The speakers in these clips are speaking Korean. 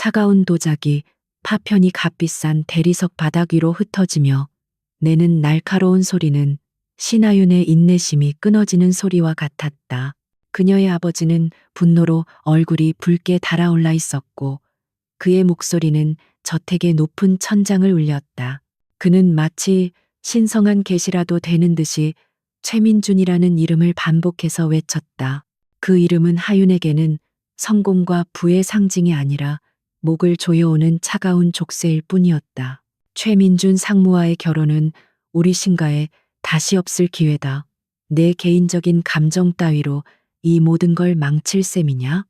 차가운 도자기, 파편이 값비싼 대리석 바닥 위로 흩어지며 내는 날카로운 소리는 신하윤의 인내심이 끊어지는 소리와 같았다. 그녀의 아버지는 분노로 얼굴이 붉게 달아올라 있었고 그의 목소리는 저택의 높은 천장을 울렸다. 그는 마치 신성한 계시라도 되는 듯이 최민준이라는 이름을 반복해서 외쳤다. 그 이름은 하윤에게는 성공과 부의 상징이 아니라 목을 조여오는 차가운 족쇄일 뿐이었다. 최민준 상무와의 결혼은 우리 신가에 다시 없을 기회다. 내 개인적인 감정 따위로 이 모든 걸 망칠 셈이냐?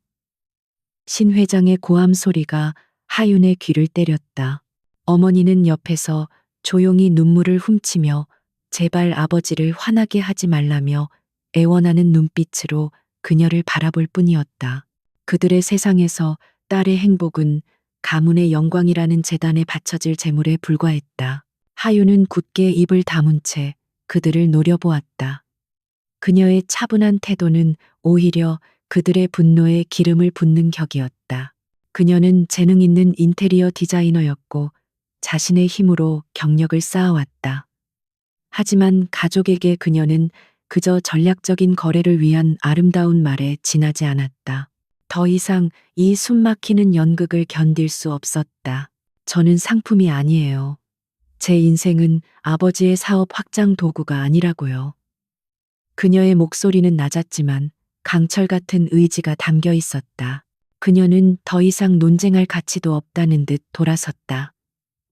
신 회장의 고함 소리가 하윤의 귀를 때렸다. 어머니는 옆에서 조용히 눈물을 훔치며 제발 아버지를 화나게 하지 말라며 애원하는 눈빛으로 그녀를 바라볼 뿐이었다. 그들의 세상에서 딸의 행복은 가문의 영광이라는 재단에 바쳐질 재물에 불과했다. 하윤은 굳게 입을 다문 채 그들을 노려보았다. 그녀의 차분한 태도는 오히려 그들의 분노에 기름을 붓는 격이었다. 그녀는 재능 있는 인테리어 디자이너였고 자신의 힘으로 경력을 쌓아왔다. 하지만 가족에게 그녀는 그저 전략적인 거래를 위한 아름다운 말에 지나지 않았다. 더 이상 이 숨막히는 연극을 견딜 수 없었다. 저는 상품이 아니에요. 제 인생은 아버지의 사업 확장 도구가 아니라고요. 그녀의 목소리는 낮았지만 강철 같은 의지가 담겨 있었다. 그녀는 더 이상 논쟁할 가치도 없다는 듯 돌아섰다.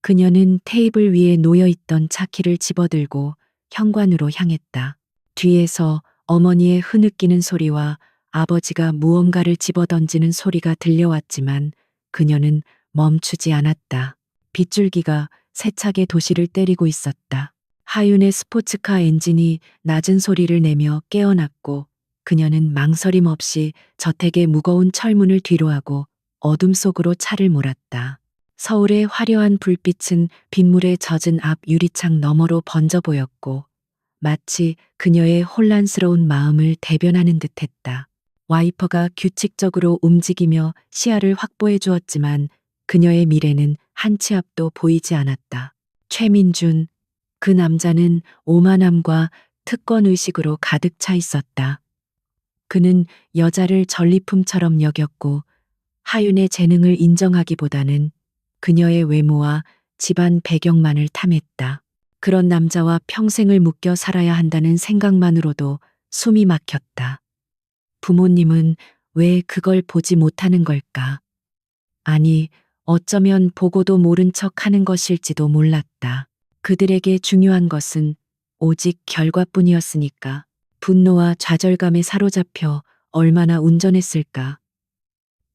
그녀는 테이블 위에 놓여있던 차키를 집어들고 현관으로 향했다. 뒤에서 어머니의 흐느끼는 소리와 아버지가 무언가를 집어던지는 소리가 들려왔지만 그녀는 멈추지 않았다. 빗줄기가 세차게 도시를 때리고 있었다. 하윤의 스포츠카 엔진이 낮은 소리를 내며 깨어났고 그녀는 망설임 없이 저택의 무거운 철문을 뒤로하고 어둠 속으로 차를 몰았다. 서울의 화려한 불빛은 빗물에 젖은 앞 유리창 너머로 번져 보였고 마치 그녀의 혼란스러운 마음을 대변하는 듯했다. 와이퍼가 규칙적으로 움직이며 시야를 확보해 주었지만 그녀의 미래는 한 치 앞도 보이지 않았다. 최민준, 그 남자는 오만함과 특권의식으로 가득 차 있었다. 그는 여자를 전리품처럼 여겼고 하윤의 재능을 인정하기보다는 그녀의 외모와 집안 배경만을 탐했다. 그런 남자와 평생을 묶여 살아야 한다는 생각만으로도 숨이 막혔다. 부모님은 왜 그걸 보지 못하는 걸까? 아니, 어쩌면 보고도 모른 척 하는 것일지도 몰랐다. 그들에게 중요한 것은 오직 결과뿐이었으니까. 분노와 좌절감에 사로잡혀 얼마나 운전했을까.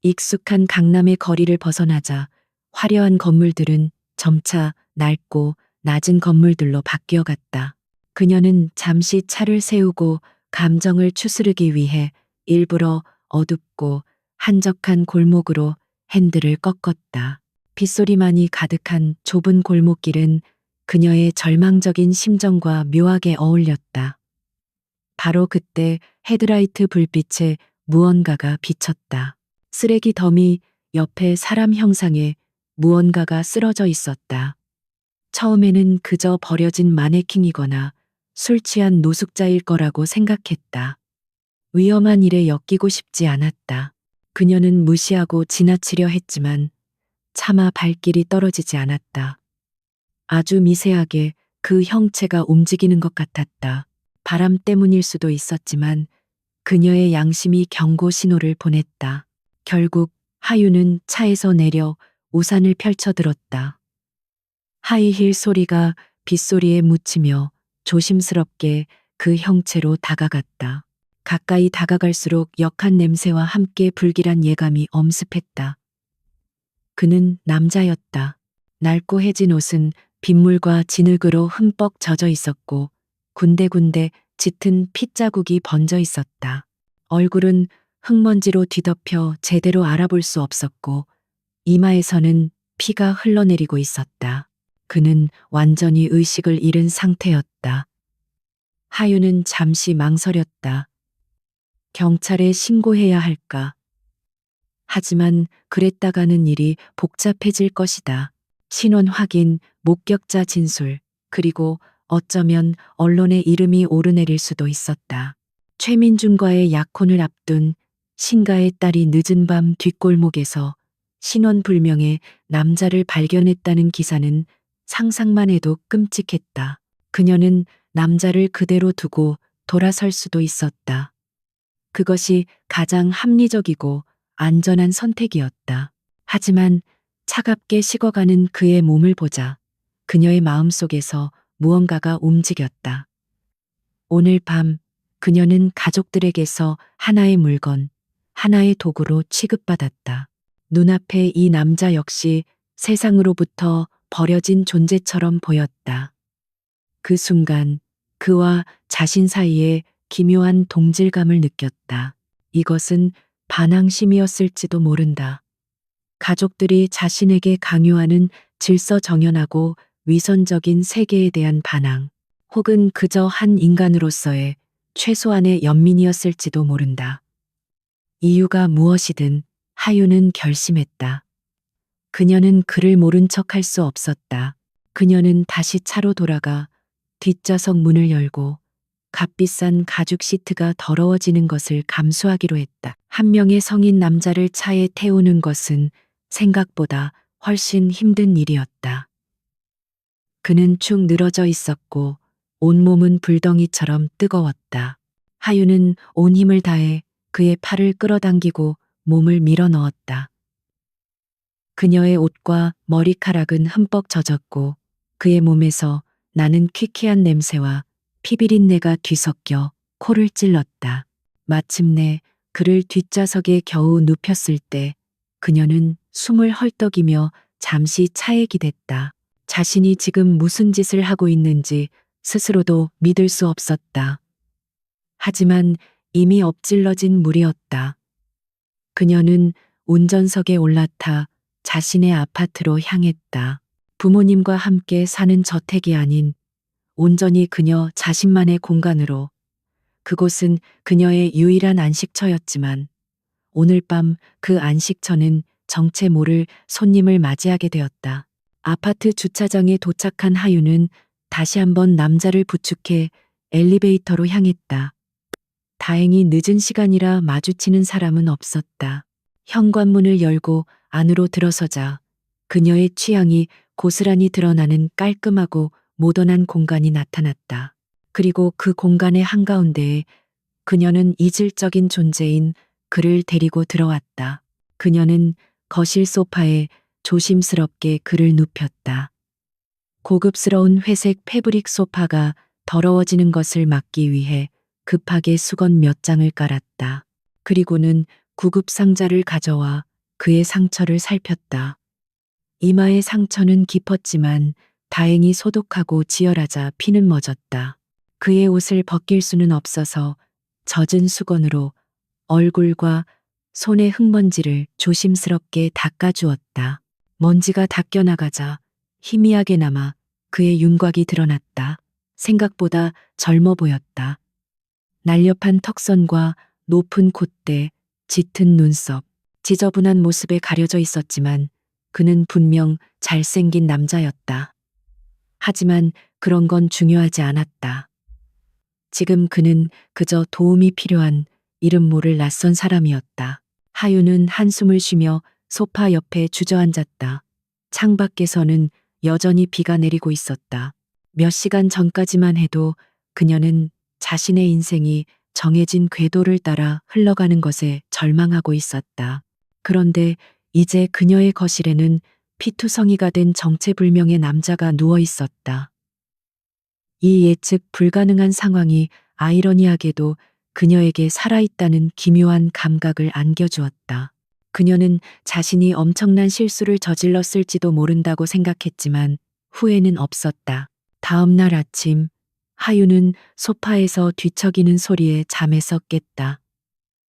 익숙한 강남의 거리를 벗어나자 화려한 건물들은 점차 낡고 낮은 건물들로 바뀌어갔다. 그녀는 잠시 차를 세우고 감정을 추스르기 위해 일부러 어둡고 한적한 골목으로 핸들을 꺾었다. 빗소리만이 가득한 좁은 골목길은 그녀의 절망적인 심정과 묘하게 어울렸다. 바로 그때 헤드라이트 불빛에 무언가가 비쳤다. 쓰레기 더미 옆에 사람 형상에 무언가가 쓰러져 있었다. 처음에는 그저 버려진 마네킹이거나 술 취한 노숙자일 거라고 생각했다. 위험한 일에 엮이고 싶지 않았다. 그녀는 무시하고 지나치려 했지만 차마 발길이 떨어지지 않았다. 아주 미세하게 그 형체가 움직이는 것 같았다. 바람 때문일 수도 있었지만 그녀의 양심이 경고 신호를 보냈다. 결국 하윤은 차에서 내려 우산을 펼쳐들었다. 하이힐 소리가 빗소리에 묻히며 조심스럽게 그 형체로 다가갔다. 가까이 다가갈수록 역한 냄새와 함께 불길한 예감이 엄습했다. 그는 남자였다. 낡고 해진 옷은 빗물과 진흙으로 흠뻑 젖어 있었고 군데군데 짙은 핏자국이 번져 있었다. 얼굴은 흙먼지로 뒤덮여 제대로 알아볼 수 없었고 이마에서는 피가 흘러내리고 있었다. 그는 완전히 의식을 잃은 상태였다. 하윤은 잠시 망설였다. 경찰에 신고해야 할까? 하지만 그랬다가는 일이 복잡해질 것이다. 신원 확인, 목격자 진술, 그리고 어쩌면 언론의 이름이 오르내릴 수도 있었다. 최민준과의 약혼을 앞둔 신가의 딸이 늦은 밤 뒷골목에서 신원불명의 남자를 발견했다는 기사는 상상만 해도 끔찍했다. 그녀는 남자를 그대로 두고 돌아설 수도 있었다. 그것이 가장 합리적이고 안전한 선택이었다. 하지만 차갑게 식어가는 그의 몸을 보자 그녀의 마음속에서 무언가가 움직였다. 오늘 밤 그녀는 가족들에게서 하나의 물건, 하나의 도구로 취급받았다. 눈앞에 이 남자 역시 세상으로부터 버려진 존재처럼 보였다. 그 순간 그와 자신 사이에 기묘한 동질감을 느꼈다. 이것은 반항심이었을지도 모른다. 가족들이 자신에게 강요하는 질서정연하고 위선적인 세계에 대한 반항, 혹은 그저 한 인간으로서의 최소한의 연민이었을지도 모른다. 이유가 무엇이든 하유는 결심했다. 그녀는 그를 모른 척할 수 없었다. 그녀는 다시 차로 돌아가 뒷좌석 문을 열고 값비싼 가죽 시트가 더러워지는 것을 감수하기로 했다. 한 명의 성인 남자를 차에 태우는 것은 생각보다 훨씬 힘든 일이었다. 그는 축 늘어져 있었고 온몸은 불덩이처럼 뜨거웠다. 하유는 온 힘을 다해 그의 팔을 끌어당기고 몸을 밀어 넣었다. 그녀의 옷과 머리카락은 흠뻑 젖었고 그의 몸에서 나는 퀴퀴한 냄새와 피비린내가 뒤섞여 코를 찔렀다. 마침내 그를 뒷좌석에 겨우 눕혔을 때 그녀는 숨을 헐떡이며 잠시 차에 기댔다. 자신이 지금 무슨 짓을 하고 있는지 스스로도 믿을 수 없었다. 하지만 이미 엎질러진 물이었다. 그녀는 운전석에 올라타 자신의 아파트로 향했다. 부모님과 함께 사는 저택이 아닌 온전히 그녀 자신만의 공간으로. 그곳은 그녀의 유일한 안식처였지만 오늘 밤 그 안식처는 정체 모를 손님을 맞이하게 되었다. 아파트 주차장에 도착한 하유는 다시 한번 남자를 부축해 엘리베이터로 향했다. 다행히 늦은 시간이라 마주치는 사람은 없었다. 현관문을 열고 안으로 들어서자 그녀의 취향이 고스란히 드러나는 깔끔하고 모던한 공간이 나타났다. 그리고 그 공간의 한가운데에 그녀는 이질적인 존재인 그를 데리고 들어왔다. 그녀는 거실 소파에 조심스럽게 그를 눕혔다. 고급스러운 회색 패브릭 소파가 더러워지는 것을 막기 위해 급하게 수건 몇 장을 깔았다. 그리고는 구급 상자를 가져와 그의 상처를 살폈다. 이마의 상처는 깊었지만 다행히 소독하고 지혈하자 피는 멎었다. 그의 옷을 벗길 수는 없어서 젖은 수건으로 얼굴과 손의 흙먼지를 조심스럽게 닦아주었다. 먼지가 닦여나가자 희미하게 남아 그의 윤곽이 드러났다. 생각보다 젊어 보였다. 날렵한 턱선과 높은 콧대, 짙은 눈썹, 지저분한 모습에 가려져 있었지만 그는 분명 잘생긴 남자였다. 하지만 그런 건 중요하지 않았다. 지금 그는 그저 도움이 필요한 이름 모를 낯선 사람이었다. 하유는 한숨을 쉬며 소파 옆에 주저앉았다. 창밖에서는 여전히 비가 내리고 있었다. 몇 시간 전까지만 해도 그녀는 자신의 인생이 정해진 궤도를 따라 흘러가는 것에 절망하고 있었다. 그런데 이제 그녀의 거실에는 피투성이가 된 정체불명의 남자가 누워 있었다. 이 예측 불가능한 상황이 아이러니하게도 그녀에게 살아있다는 기묘한 감각을 안겨주었다. 그녀는 자신이 엄청난 실수를 저질렀을지도 모른다고 생각했지만 후회는 없었다. 다음 날 아침, 하유는 소파에서 뒤척이는 소리에 잠에서 깼다.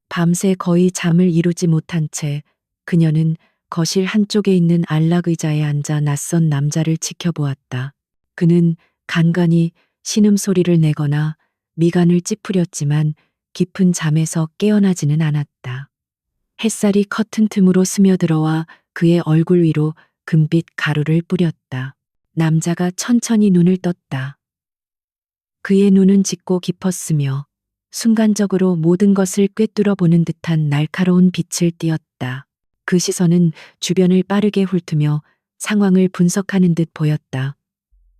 밤새 거의 잠을 이루지 못한 채 그녀는 거실 한쪽에 있는 안락의자에 앉아 낯선 남자를 지켜보았다. 그는 간간히 신음소리를 내거나 미간을 찌푸렸지만 깊은 잠에서 깨어나지는 않았다. 햇살이 커튼 틈으로 스며들어와 그의 얼굴 위로 금빛 가루를 뿌렸다. 남자가 천천히 눈을 떴다. 그의 눈은 짙고 깊었으며 순간적으로 모든 것을 꿰뚫어 보는 듯한 날카로운 빛을 띠었다. 그 시선은 주변을 빠르게 훑으며 상황을 분석하는 듯 보였다.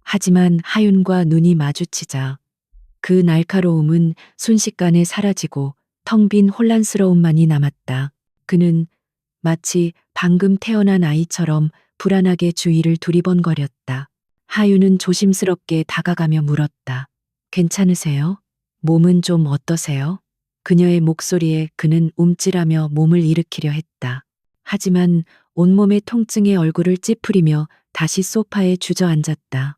하지만 하윤과 눈이 마주치자 그 날카로움은 순식간에 사라지고 텅 빈 혼란스러움만이 남았다. 그는 마치 방금 태어난 아이처럼 불안하게 주위를 두리번거렸다. 하윤은 조심스럽게 다가가며 물었다. 괜찮으세요? 몸은 좀 어떠세요? 그녀의 목소리에 그는 움찔하며 몸을 일으키려 했다. 하지만 온몸의 통증에 얼굴을 찌푸리며 다시 소파에 주저앉았다.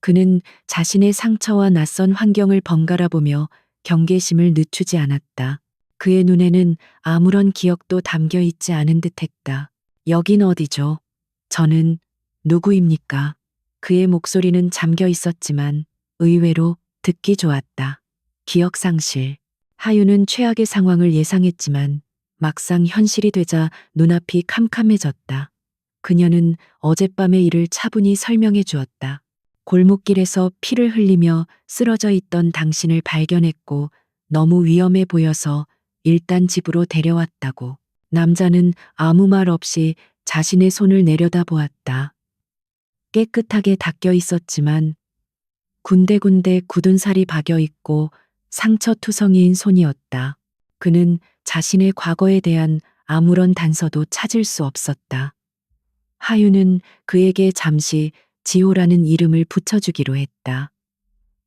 그는 자신의 상처와 낯선 환경을 번갈아 보며 경계심을 늦추지 않았다. 그의 눈에는 아무런 기억도 담겨 있지 않은 듯 했다. 여긴 어디죠? 저는 누구입니까? 그의 목소리는 잠겨 있었지만 의외로 듣기 좋았다. 기억상실. 하윤은 최악의 상황을 예상했지만 막상 현실이 되자 눈앞이 캄캄해졌다. 그녀는 어젯밤의 일을 차분히 설명해 주었다. 골목길에서 피를 흘리며 쓰러져 있던 당신을 발견했고 너무 위험해 보여서 일단 집으로 데려왔다고. 남자는 아무 말 없이 자신의 손을 내려다 보았다. 깨끗하게 닦여 있었지만 군데군데 굳은 살이 박여 있고 상처투성이인 손이었다. 그는 자신의 과거에 대한 아무런 단서도 찾을 수 없었다. 하윤은 그에게 잠시 지호라는 이름을 붙여주기로 했다.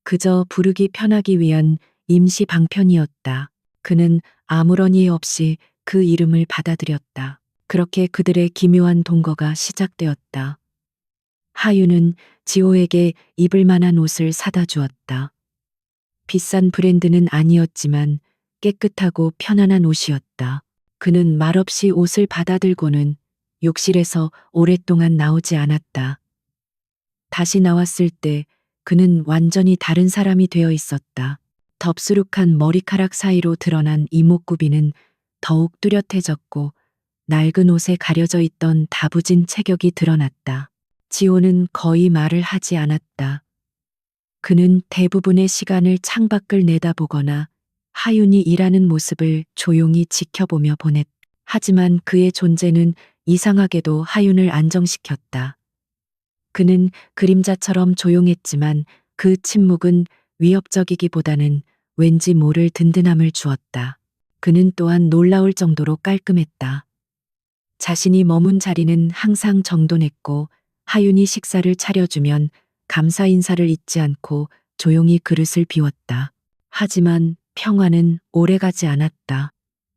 그저 부르기 편하기 위한 임시 방편이었다. 그는 아무런 이해 없이 그 이름을 받아들였다. 그렇게 그들의 기묘한 동거가 시작되었다. 하윤은 지호에게 입을 만한 옷을 사다 주었다. 비싼 브랜드는 아니었지만 깨끗하고 편안한 옷이었다. 그는 말없이 옷을 받아들고는 욕실에서 오랫동안 나오지 않았다. 다시 나왔을 때 그는 완전히 다른 사람이 되어 있었다. 덥수룩한 머리카락 사이로 드러난 이목구비는 더욱 뚜렷해졌고 낡은 옷에 가려져 있던 다부진 체격이 드러났다. 지호는 거의 말을 하지 않았다. 그는 대부분의 시간을 창밖을 내다보거나 하윤이 일하는 모습을 조용히 지켜보며 보냈다. 하지만 그의 존재는 이상하게도 하윤을 안정시켰다. 그는 그림자처럼 조용했지만 그 침묵은 위협적이기보다는 왠지 모를 든든함을 주었다. 그는 또한 놀라울 정도로 깔끔했다. 자신이 머문 자리는 항상 정돈했고 하윤이 식사를 차려주면 감사 인사를 잊지 않고 조용히 그릇을 비웠다. 하지만 평화는 오래가지 않았다.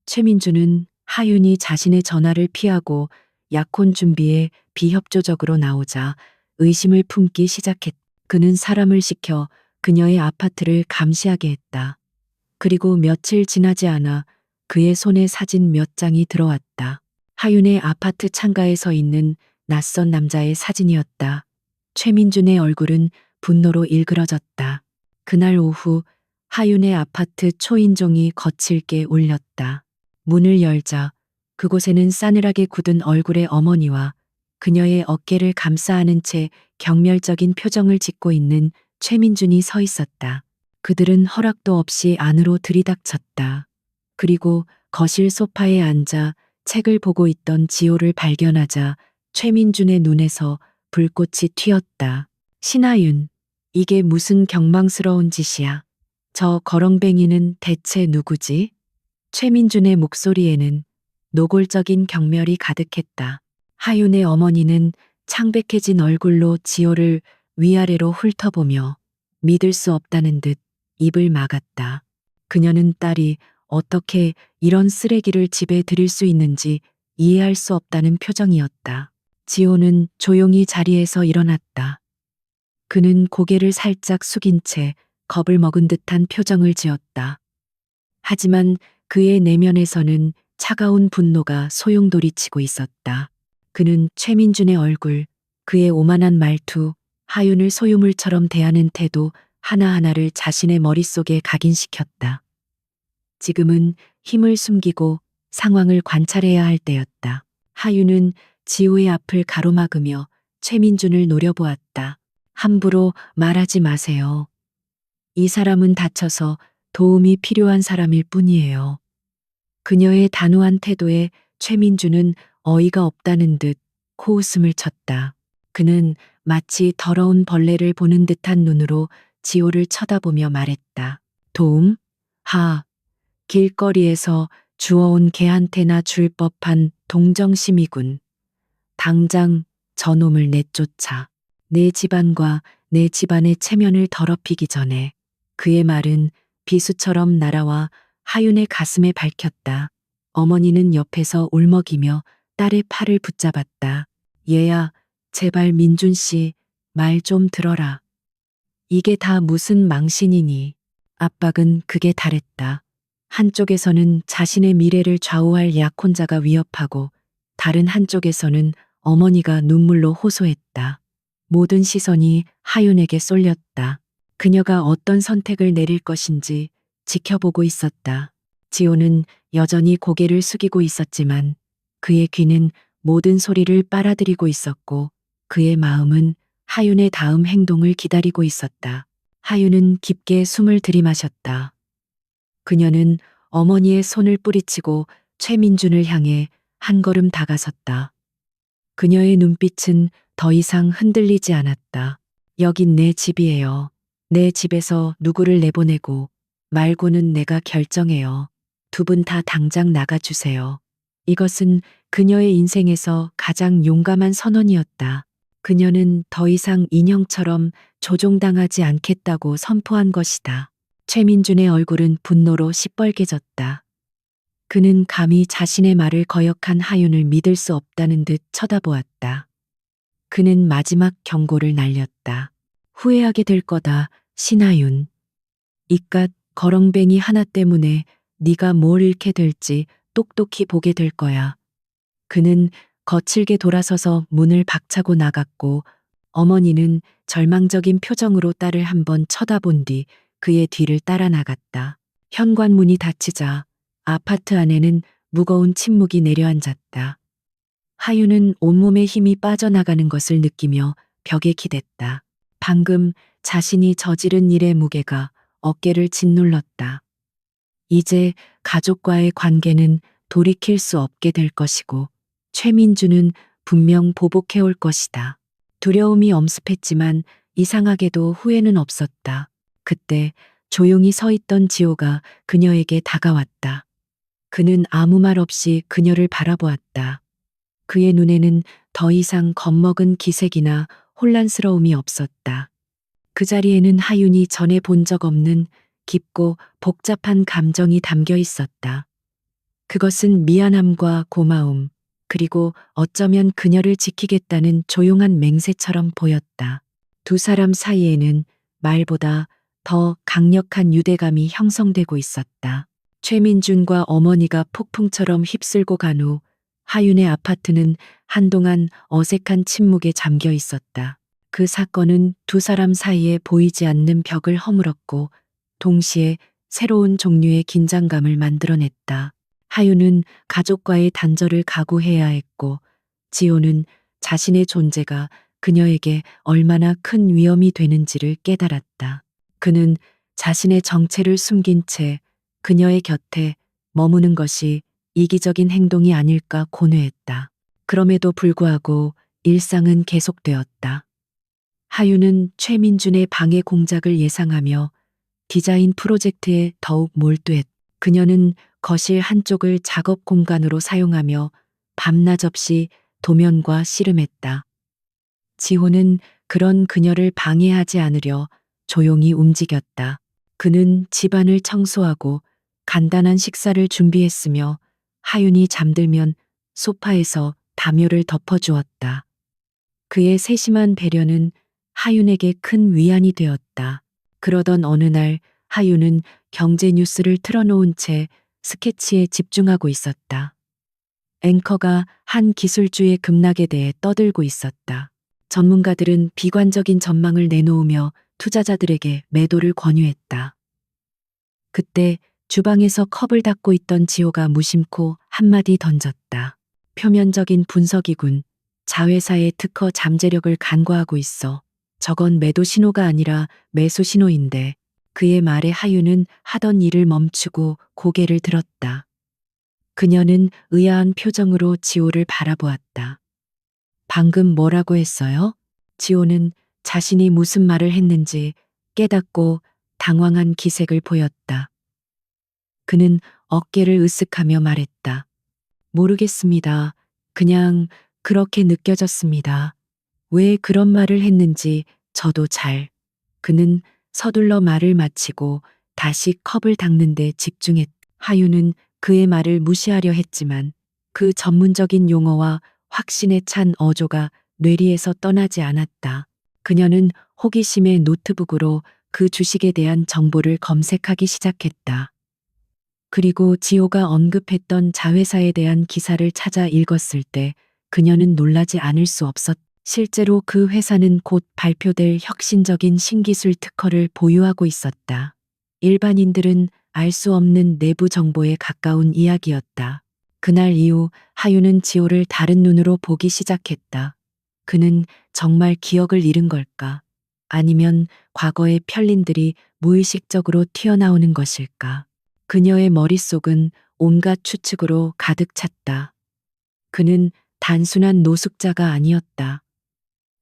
최민주는 하윤이 자신의 전화를 피하고 약혼 준비에 비협조적으로 나오자 의심을 품기 시작했다. 그는 사람을 시켜 그녀의 아파트를 감시하게 했다. 그리고 며칠 지나지 않아 그의 손에 사진 몇 장이 들어왔다. 하윤의 아파트 창가에 서 있는 낯선 남자의 사진이었다. 최민준의 얼굴은 분노로 일그러졌다. 그날 오후 하윤의 아파트 초인종이 거칠게 울렸다. 문을 열자 그곳에는 싸늘하게 굳은 얼굴의 어머니와 그녀의 어깨를 감싸 안은 채 경멸적인 표정을 짓고 있는 최민준이 서 있었다. 그들은 허락도 없이 안으로 들이닥쳤다. 그리고 거실 소파에 앉아 책을 보고 있던 지호를 발견하자 최민준의 눈에서 불꽃이 튀었다. 신하윤, 이게 무슨 경망스러운 짓이야. 저 거렁뱅이는 대체 누구지? 최민준의 목소리에는 노골적인 경멸이 가득했다. 하윤의 어머니는 창백해진 얼굴로 지호를 위아래로 훑어보며 믿을 수 없다는 듯 입을 막았다. 그녀는 딸이 어떻게 이런 쓰레기를 집에 들일 수 있는지 이해할 수 없다는 표정이었다. 지호는 조용히 자리에서 일어났다. 그는 고개를 살짝 숙인 채 겁을 먹은 듯한 표정을 지었다. 하지만 그의 내면에서는 차가운 분노가 소용돌이치고 있었다. 그는 최민준의 얼굴, 그의 오만한 말투, 하윤을 소유물처럼 대하는 태도 하나하나를 자신의 머릿속에 각인시켰다. 지금은 힘을 숨기고 상황을 관찰해야 할 때였다. 하윤은 지호의 앞을 가로막으며 최민준을 노려보았다. 함부로 말하지 마세요. 이 사람은 다쳐서 도움이 필요한 사람일 뿐이에요. 그녀의 단호한 태도에 최민준은 어이가 없다는 듯 코웃음을 쳤다. 그는 마치 더러운 벌레를 보는 듯한 눈으로 지호를 쳐다보며 말했다. 도움? 길거리에서 주워온 개한테나 줄 법한 동정심이군. 당장 저놈을 내쫓아. 내 집안과 내 집안의 체면을 더럽히기 전에. 그의 말은 비수처럼 날아와 하윤의 가슴에 밝혔다. 어머니는 옆에서 울먹이며 딸의 팔을 붙잡았다. 얘야, 제발 민준 씨, 말 좀 들어라. 이게 다 무슨 망신이니. 압박은 극에 달했다. 한쪽에서는 자신의 미래를 좌우할 약혼자가 위협하고 다른 한쪽에서는 어머니가 눈물로 호소했다. 모든 시선이 하윤에게 쏠렸다. 그녀가 어떤 선택을 내릴 것인지 지켜보고 있었다. 지호는 여전히 고개를 숙이고 있었지만 그의 귀는 모든 소리를 빨아들이고 있었고 그의 마음은 하윤의 다음 행동을 기다리고 있었다. 하윤은 깊게 숨을 들이마셨다. 그녀는 어머니의 손을 뿌리치고 최민준을 향해 한 걸음 다가섰다. 그녀의 눈빛은 더 이상 흔들리지 않았다. 여긴 내 집이에요. 내 집에서 누구를 내보내고 말고는 내가 결정해요. 두 분 다 당장 나가주세요. 이것은 그녀의 인생에서 가장 용감한 선언이었다. 그녀는 더 이상 인형처럼 조종당하지 않겠다고 선포한 것이다. 최민준의 얼굴은 분노로 시뻘개졌다. 그는 감히 자신의 말을 거역한 하윤을 믿을 수 없다는 듯 쳐다보았다. 그는 마지막 경고를 날렸다. 후회하게 될 거다, 신하윤. 이깟 거렁뱅이 하나 때문에 네가 뭘 잃게 될지 똑똑히 보게 될 거야. 그는 거칠게 돌아서서 문을 박차고 나갔고 어머니는 절망적인 표정으로 딸을 한번 쳐다본 뒤 그의 뒤를 따라 나갔다. 현관문이 닫히자 아파트 안에는 무거운 침묵이 내려앉았다. 하윤은 온몸에 힘이 빠져나가는 것을 느끼며 벽에 기댔다. 방금 자신이 저지른 일의 무게가 어깨를 짓눌렀다. 이제 가족과의 관계는 돌이킬 수 없게 될 것이고 최민주는 분명 보복해 올 것이다. 두려움이 엄습했지만 이상하게도 후회는 없었다. 그때 조용히 서 있던 지호가 그녀에게 다가왔다. 그는 아무 말 없이 그녀를 바라보았다. 그의 눈에는 더 이상 겁먹은 기색이나 혼란스러움이 없었다. 그 자리에는 하윤이 전에 본 적 없는 깊고 복잡한 감정이 담겨 있었다. 그것은 미안함과 고마움, 그리고 어쩌면 그녀를 지키겠다는 조용한 맹세처럼 보였다. 두 사람 사이에는 말보다 더 강력한 유대감이 형성되고 있었다. 최민준과 어머니가 폭풍처럼 휩쓸고 간 후 하윤의 아파트는 한동안 어색한 침묵에 잠겨 있었다. 그 사건은 두 사람 사이에 보이지 않는 벽을 허물었고 동시에 새로운 종류의 긴장감을 만들어냈다. 하윤은 가족과의 단절을 각오해야 했고 지호는 자신의 존재가 그녀에게 얼마나 큰 위험이 되는지를 깨달았다. 그는 자신의 정체를 숨긴 채 그녀의 곁에 머무는 것이 이기적인 행동이 아닐까 고뇌했다. 그럼에도 불구하고 일상은 계속되었다. 하윤은 최민준의 방해 공작을 예상하며 디자인 프로젝트에 더욱 몰두했다. 그녀는 거실 한쪽을 작업 공간으로 사용하며 밤낮 없이 도면과 씨름했다. 지호는 그런 그녀를 방해하지 않으려 조용히 움직였다. 그는 집안을 청소하고 간단한 식사를 준비했으며 하윤이 잠들면 소파에서 담요를 덮어주었다. 그의 세심한 배려는 하윤에게 큰 위안이 되었다. 그러던 어느 날 하윤은 경제 뉴스를 틀어놓은 채 스케치에 집중하고 있었다. 앵커가 한 기술주의 급락에 대해 떠들고 있었다. 전문가들은 비관적인 전망을 내놓으며 투자자들에게 매도를 권유했다. 그때 주방에서 컵을 닦고 있던 지호가 무심코 한마디 던졌다. 표면적인 분석이군. 자회사의 특허 잠재력을 간과하고 있어. 저건 매도 신호가 아니라 매수 신호인데. 그의 말에 하윤은 하던 일을 멈추고 고개를 들었다. 그녀는 의아한 표정으로 지호를 바라보았다. 방금 뭐라고 했어요? 지호는 자신이 무슨 말을 했는지 깨닫고 당황한 기색을 보였다. 그는 어깨를 으쓱하며 말했다. 모르겠습니다. 그냥 그렇게 느껴졌습니다. 왜 그런 말을 했는지 저도 잘. 그는 서둘러 말을 마치고 다시 컵을 닦는데 집중했다. 하유는 그의 말을 무시하려 했지만 그 전문적인 용어와 확신에 찬 어조가 뇌리에서 떠나지 않았다. 그녀는 호기심의 노트북으로 그 주식에 대한 정보를 검색하기 시작했다. 그리고 지호가 언급했던 자회사에 대한 기사를 찾아 읽었을 때 그녀는 놀라지 않을 수 없었다. 실제로 그 회사는 곧 발표될 혁신적인 신기술 특허를 보유하고 있었다. 일반인들은 알 수 없는 내부 정보에 가까운 이야기였다. 그날 이후 하유는 지호를 다른 눈으로 보기 시작했다. 그는 정말 기억을 잃은 걸까? 아니면 과거의 편린들이 무의식적으로 튀어나오는 것일까? 그녀의 머릿속은 온갖 추측으로 가득 찼다. 그는 단순한 노숙자가 아니었다.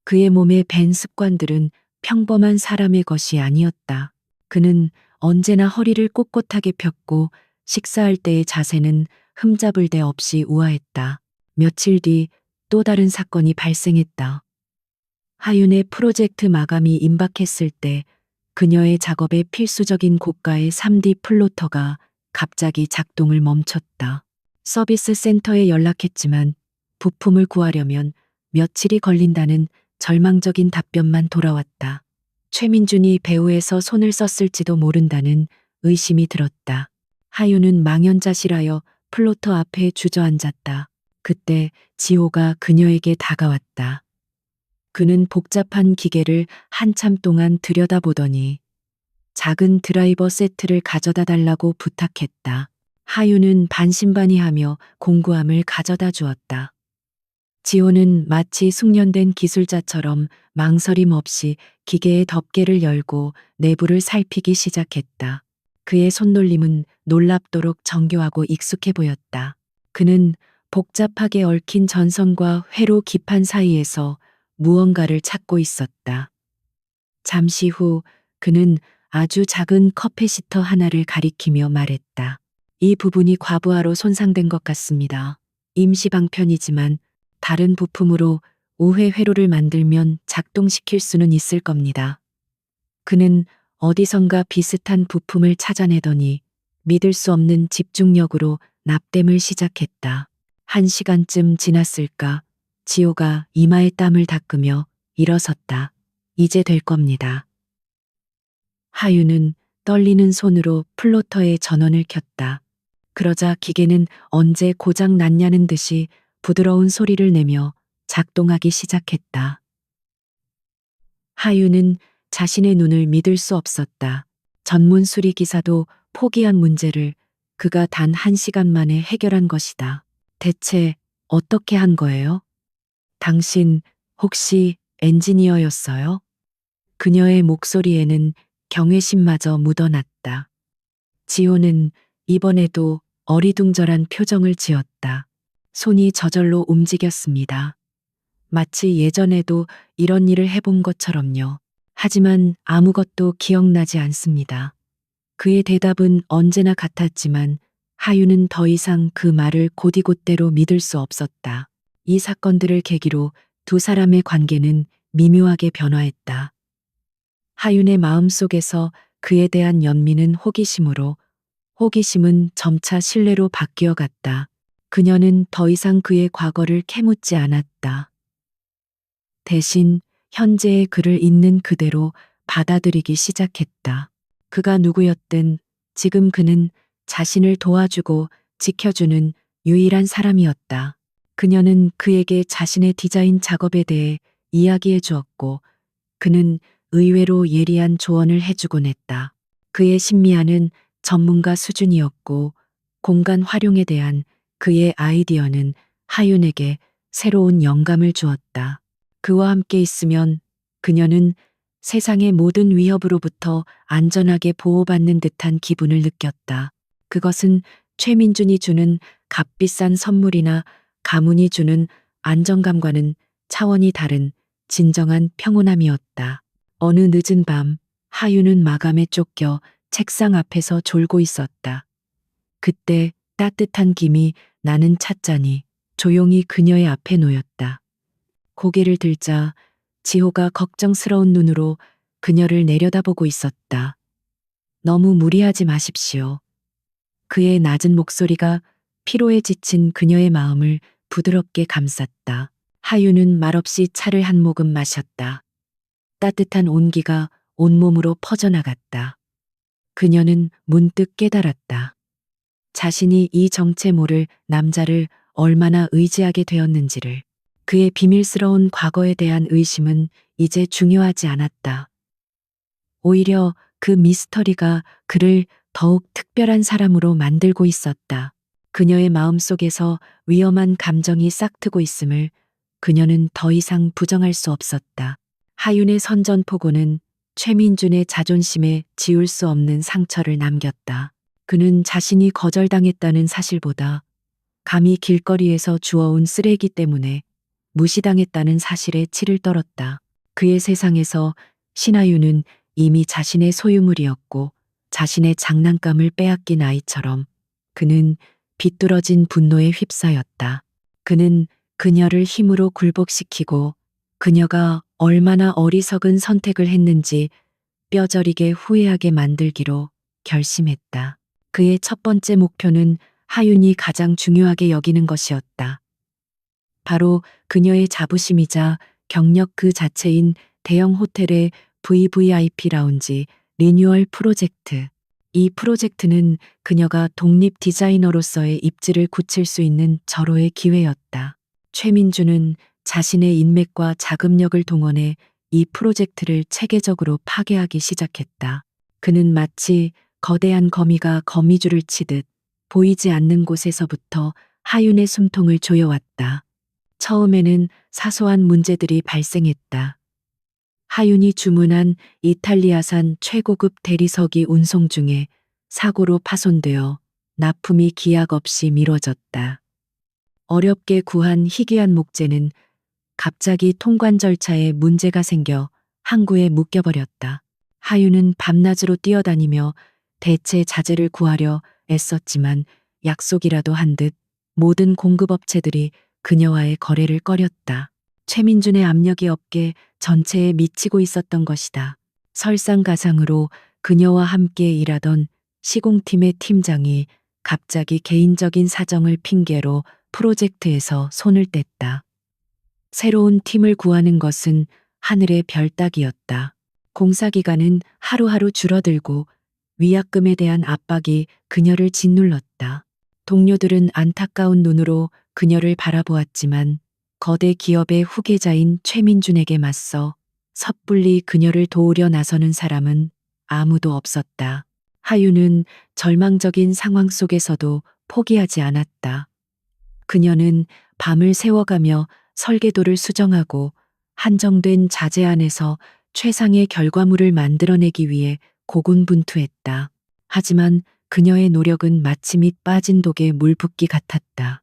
그의 몸에 밴 습관들은 평범한 사람의 것이 아니었다. 그는 언제나 허리를 꼿꼿하게 폈고 식사할 때의 자세는 흠잡을 데 없이 우아했다. 며칠 뒤 또 다른 사건이 발생했다. 하윤의 프로젝트 마감이 임박했을 때 그녀의 작업에 필수적인 고가의 3D 플로터가 갑자기 작동을 멈췄다. 서비스 센터에 연락했지만 부품을 구하려면 며칠이 걸린다는 절망적인 답변만 돌아왔다. 최민준이 배후에서 손을 썼을지도 모른다는 의심이 들었다. 하유는 망연자실하여 플로터 앞에 주저앉았다. 그때 지호가 그녀에게 다가왔다. 그는 복잡한 기계를 한참 동안 들여다보더니 작은 드라이버 세트를 가져다 달라고 부탁했다. 하유는 반신반의하며 공구함을 가져다 주었다. 지호는 마치 숙련된 기술자처럼 망설임 없이 기계의 덮개를 열고 내부를 살피기 시작했다. 그의 손놀림은 놀랍도록 정교하고 익숙해 보였다. 그는 복잡하게 얽힌 전선과 회로 기판 사이에서 무언가를 찾고 있었다. 잠시 후 그는 아주 작은 컵헤시터 하나를 가리키며 말했다. 이 부분이 과부하로 손상된 것 같습니다. 임시 방편이지만 다른 부품으로 우회 회로를 만들면 작동시킬 수는 있을 겁니다. 그는 어디선가 비슷한 부품을 찾아내더니 믿을 수 없는 집중력으로 납땜을 시작했다. 1시간쯤 지났을까 지호가 이마에 땀을 닦으며 일어섰다. 이제 될 겁니다. 하유는 떨리는 손으로 플로터의 전원을 켰다. 그러자 기계는 언제 고장 났냐는 듯이 부드러운 소리를 내며 작동하기 시작했다. 하유는 자신의 눈을 믿을 수 없었다. 전문 수리 기사도 포기한 문제를 그가 단 1시간 만에 해결한 것이다. 대체 어떻게 한 거예요? 당신 혹시 엔지니어였어요? 그녀의 목소리에는 경외심마저 묻어났다. 지호는 이번에도 어리둥절한 표정을 지었다. 손이 저절로 움직였습니다. 마치 예전에도 이런 일을 해본 것처럼요. 하지만 아무것도 기억나지 않습니다. 그의 대답은 언제나 같았지만 하유는 더 이상 그 말을 곧이곧대로 믿을 수 없었다. 이 사건들을 계기로 두 사람의 관계는 미묘하게 변화했다. 하윤의 마음속에서 그에 대한 연민은 호기심으로, 호기심은 점차 신뢰로 바뀌어 갔다. 그녀는 더 이상 그의 과거를 캐묻지 않았다. 대신 현재의 그를 있는 그대로 받아들이기 시작했다. 그가 누구였든 지금 그는 자신을 도와주고 지켜주는 유일한 사람이었다. 그녀는 그에게 자신의 디자인 작업에 대해 이야기해 주었고 그는 의외로 예리한 조언을 해주곤 했다. 그의 신미아는 전문가 수준이었고 공간 활용에 대한 그의 아이디어는 하윤에게 새로운 영감을 주었다. 그와 함께 있으면 그녀는 세상의 모든 위협으로부터 안전하게 보호받는 듯한 기분을 느꼈다. 그것은 최민준이 주는 값비싼 선물이나 가문이 주는 안정감과는 차원이 다른 진정한 평온함이었다. 어느 늦은 밤, 하윤은 마감에 쫓겨 책상 앞에서 졸고 있었다. 그때 따뜻한 김이 나는 찻잔이 조용히 그녀의 앞에 놓였다. 고개를 들자 지호가 걱정스러운 눈으로 그녀를 내려다보고 있었다. 너무 무리하지 마십시오. 그의 낮은 목소리가 피로에 지친 그녀의 마음을 부드럽게 감쌌다. 하윤은 말없이 차를 한 모금 마셨다. 따뜻한 온기가 온몸으로 퍼져나갔다. 그녀는 문득 깨달았다. 자신이 이 정체 모를 남자를 얼마나 의지하게 되었는지를. 그의 비밀스러운 과거에 대한 의심은 이제 중요하지 않았다. 오히려 그 미스터리가 그를 더욱 특별한 사람으로 만들고 있었다. 그녀의 마음속에서 위험한 감정이 싹트고 있음을 그녀는 더 이상 부정할 수 없었다. 하윤의 선전포고는 최민준의 자존심에 지울 수 없는 상처를 남겼다. 그는 자신이 거절당했다는 사실보다 감히 길거리에서 주워온 쓰레기 때문에 무시당했다는 사실에 치를 떨었다. 그의 세상에서 신하윤은 이미 자신의 소유물이었고 자신의 장난감을 빼앗긴 아이처럼 그는 비뚤어진 분노에 휩싸였다. 그는 그녀를 힘으로 굴복시키고 그녀가 얼마나 어리석은 선택을 했는지 뼈저리게 후회하게 만들기로 결심했다. 그의 첫 번째 목표는 하윤이 가장 중요하게 여기는 것이었다. 바로 그녀의 자부심이자 경력 그 자체인 대형 호텔의 VVIP 라운지 리뉴얼 프로젝트. 이 프로젝트는 그녀가 독립 디자이너로서의 입지를 굳힐 수 있는 절호의 기회였다. 최민주는 자신의 인맥과 자금력을 동원해 이 프로젝트를 체계적으로 파괴하기 시작했다. 그는 마치 거대한 거미가 거미줄을 치듯 보이지 않는 곳에서부터 하윤의 숨통을 조여왔다. 처음에는 사소한 문제들이 발생했다. 하윤이 주문한 이탈리아산 최고급 대리석이 운송 중에 사고로 파손되어 납품이 기약 없이 미뤄졌다. 어렵게 구한 희귀한 목재는 갑자기 통관 절차에 문제가 생겨 항구에 묶여버렸다. 하윤은 밤낮으로 뛰어다니며 대체 자재를 구하려 애썼지만 약속이라도 한 듯 모든 공급업체들이 그녀와의 거래를 꺼렸다. 최민준의 압력이 업계 전체에 미치고 있었던 것이다. 설상가상으로 그녀와 함께 일하던 시공팀의 팀장이 갑자기 개인적인 사정을 핑계로 프로젝트에서 손을 뗐다. 새로운 팀을 구하는 것은 하늘의 별 따기였다. 공사 기간은 하루하루 줄어들고 위약금에 대한 압박이 그녀를 짓눌렀다. 동료들은 안타까운 눈으로 그녀를 바라보았지만 거대 기업의 후계자인 최민준에게 맞서 섣불리 그녀를 도우려 나서는 사람은 아무도 없었다. 하윤은 절망적인 상황 속에서도 포기하지 않았다. 그녀는 밤을 새워가며 설계도를 수정하고 한정된 자재 안에서 최상의 결과물을 만들어내기 위해 고군분투했다. 하지만 그녀의 노력은 마치 밑 빠진 독에 물 붓기 같았다.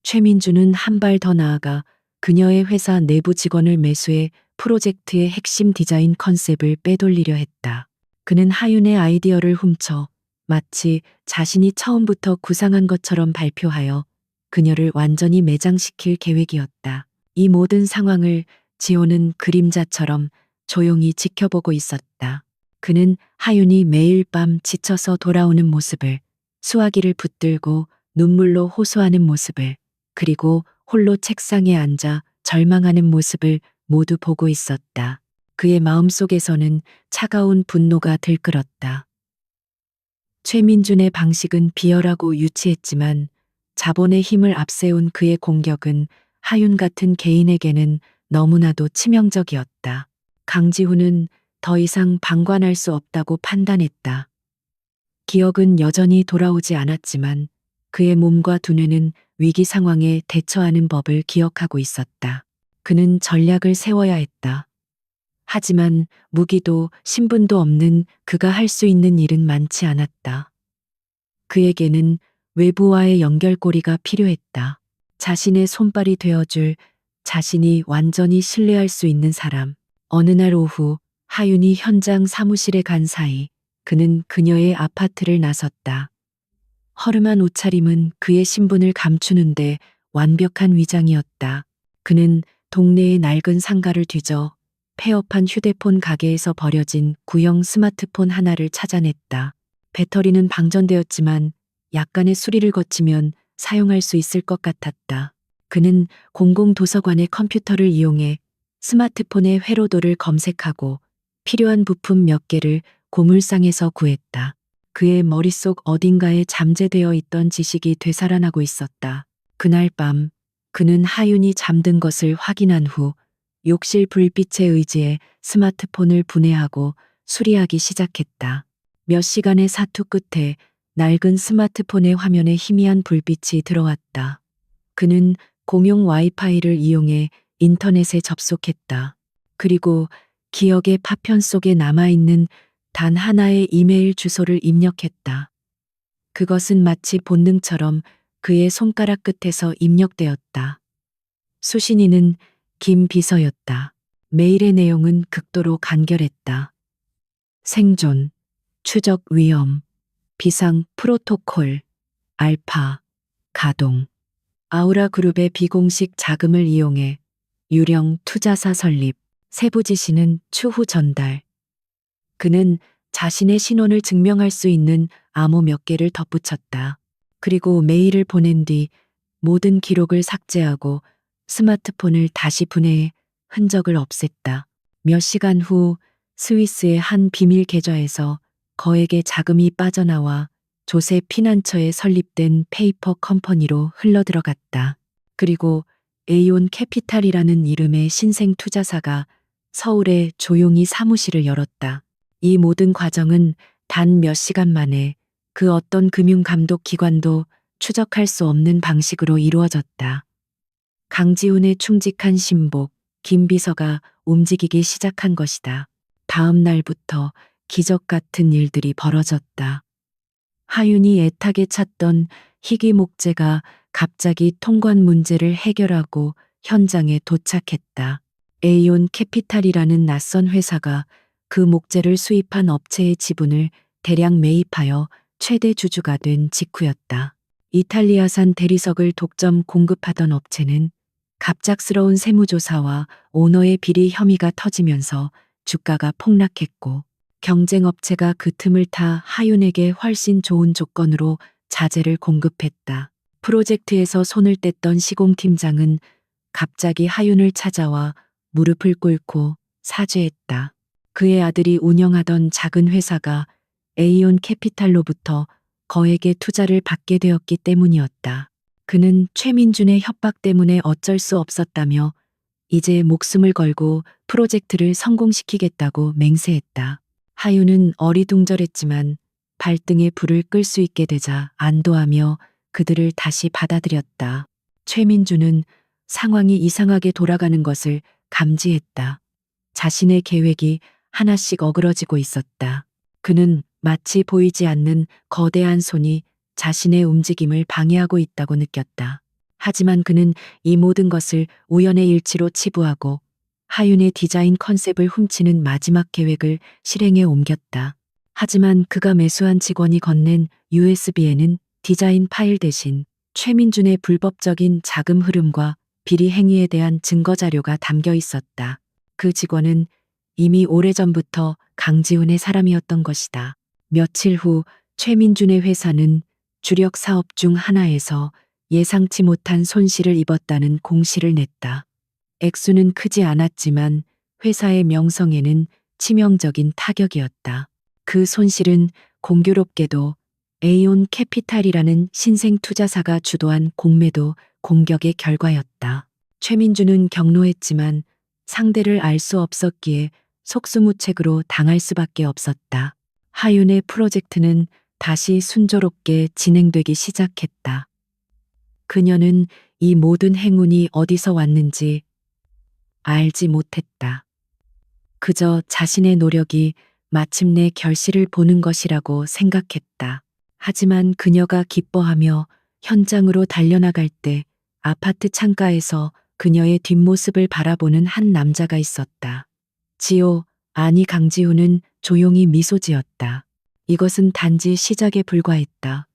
최민주는 한 발 더 나아가 그녀의 회사 내부 직원을 매수해 프로젝트의 핵심 디자인 컨셉을 빼돌리려 했다. 그는 하윤의 아이디어를 훔쳐 마치 자신이 처음부터 구상한 것처럼 발표하여 그녀를 완전히 매장시킬 계획이었다. 이 모든 상황을 지호는 그림자처럼 조용히 지켜보고 있었다. 그는 하윤이 매일 밤 지쳐서 돌아오는 모습을, 수화기를 붙들고 눈물로 호소하는 모습을, 그리고 홀로 책상에 앉아 절망하는 모습을 모두 보고 있었다. 그의 마음속에서는 차가운 분노가 들끓었다. 최민준의 방식은 비열하고 유치했지만 자본의 힘을 앞세운 그의 공격은 하윤 같은 개인에게는 너무나도 치명적이었다. 강지훈은 더 이상 방관할 수 없다고 판단했다. 기억은 여전히 돌아오지 않았지만 그의 몸과 두뇌는 위기 상황에 대처하는 법을 기억하고 있었다. 그는 전략을 세워야 했다. 하지만 무기도 신분도 없는 그가 할 수 있는 일은 많지 않았다. 그에게는 외부와의 연결고리가 필요했다. 자신의 손발이 되어줄, 자신이 완전히 신뢰할 수 있는 사람. 어느 날 오후 하윤이 현장 사무실에 간 사이 그는 그녀의 아파트를 나섰다. 허름한 옷차림은 그의 신분을 감추는데 완벽한 위장이었다. 그는 동네의 낡은 상가를 뒤져 폐업한 휴대폰 가게에서 버려진 구형 스마트폰 하나를 찾아냈다. 배터리는 방전되었지만 약간의 수리를 거치면 사용할 수 있을 것 같았다. 그는 공공도서관의 컴퓨터를 이용해 스마트폰의 회로도를 검색하고 필요한 부품 몇 개를 고물상에서 구했다. 그의 머릿속 어딘가에 잠재되어 있던 지식이 되살아나고 있었다. 그날 밤 그는 하윤이 잠든 것을 확인한 후 욕실 불빛에 의지해 스마트폰을 분해하고 수리하기 시작했다. 몇 시간의 사투 끝에 낡은 스마트폰의 화면에 희미한 불빛이 들어왔다. 그는 공용 와이파이를 이용해 인터넷에 접속했다. 그리고 기억의 파편 속에 남아있는 단 하나의 이메일 주소를 입력했다. 그것은 마치 본능처럼 그의 손가락 끝에서 입력되었다. 수신인은 김 비서였다. 메일의 내용은 극도로 간결했다. 생존, 추적 위험, 비상 프로토콜, 알파, 가동. 아우라 그룹의 비공식 자금을 이용해 유령 투자사 설립, 세부 지시는 추후 전달. 그는 자신의 신원을 증명할 수 있는 암호 몇 개를 덧붙였다. 그리고 메일을 보낸 뒤 모든 기록을 삭제하고 스마트폰을 다시 분해해 흔적을 없앴다. 몇 시간 후 스위스의 한 비밀 계좌에서 거액의 자금이 빠져나와 조세 피난처에 설립된 페이퍼 컴퍼니로 흘러들어갔다. 그리고 에이온 캐피탈이라는 이름의 신생 투자사가 서울에 조용히 사무실을 열었다. 이 모든 과정은 단 몇 시간 만에 그 어떤 금융감독 기관도 추적할 수 없는 방식으로 이루어졌다. 강지훈의 충직한 신복, 김 비서가 움직이기 시작한 것이다. 다음 날부터 기적 같은 일들이 벌어졌다. 하윤이 애타게 찾던 희귀 목재가 갑자기 통관 문제를 해결하고 현장에 도착했다. 에이온 캐피탈이라는 낯선 회사가 그 목재를 수입한 업체의 지분을 대량 매입하여 최대 주주가 된 직후였다. 이탈리아산 대리석을 독점 공급하던 업체는 갑작스러운 세무조사와 오너의 비리 혐의가 터지면서 주가가 폭락했고 경쟁업체가 그 틈을 타 하윤에게 훨씬 좋은 조건으로 자재를 공급했다. 프로젝트에서 손을 뗐던 시공팀장은 갑자기 하윤을 찾아와 무릎을 꿇고 사죄했다. 그의 아들이 운영하던 작은 회사가 에이온 캐피탈로부터 거액의 투자를 받게 되었기 때문이었다. 그는 최민준의 협박 때문에 어쩔 수 없었다며 이제 목숨을 걸고 프로젝트를 성공시키겠다고 맹세했다. 하윤은 어리둥절했지만 발등에 불을 끌 수 있게 되자 안도하며 그들을 다시 받아들였다. 최민준은 상황이 이상하게 돌아가는 것을 감지했다. 자신의 계획이 하나씩 어그러지고 있었다. 그는 마치 보이지 않는 거대한 손이 자신의 움직임을 방해하고 있다고 느꼈다. 하지만 그는 이 모든 것을 우연의 일치로 치부하고 하윤의 디자인 컨셉을 훔치는 마지막 계획을 실행에 옮겼다. 하지만 그가 매수한 직원이 건넨 USB에는 디자인 파일 대신 최민준의 불법적인 자금 흐름과 비리 행위에 대한 증거 자료가 담겨 있었다. 그 직원은 이미 오래전부터 강지훈의 사람이었던 것이다. 며칠 후 최민준의 회사는 주력 사업 중 하나에서 예상치 못한 손실을 입었다는 공시를 냈다. 액수는 크지 않았지만 회사의 명성에는 치명적인 타격이었다. 그 손실은 공교롭게도 에이온 캐피탈이라는 신생 투자사가 주도한 공매도 공격의 결과였다. 최민준은 경로했지만 상대를 알 수 없었기에 속수무책으로 당할 수밖에 없었다. 하윤의 프로젝트는 다시 순조롭게 진행되기 시작했다. 그녀는 이 모든 행운이 어디서 왔는지 알지 못했다. 그저 자신의 노력이 마침내 결실을 보는 것이라고 생각했다. 하지만 그녀가 기뻐하며 현장으로 달려나갈 때 아파트 창가에서 그녀의 뒷모습을 바라보는 한 남자가 있었다. 지호, 아니 강지호는 조용히 미소 지었다. 이것은 단지 시작에 불과했다.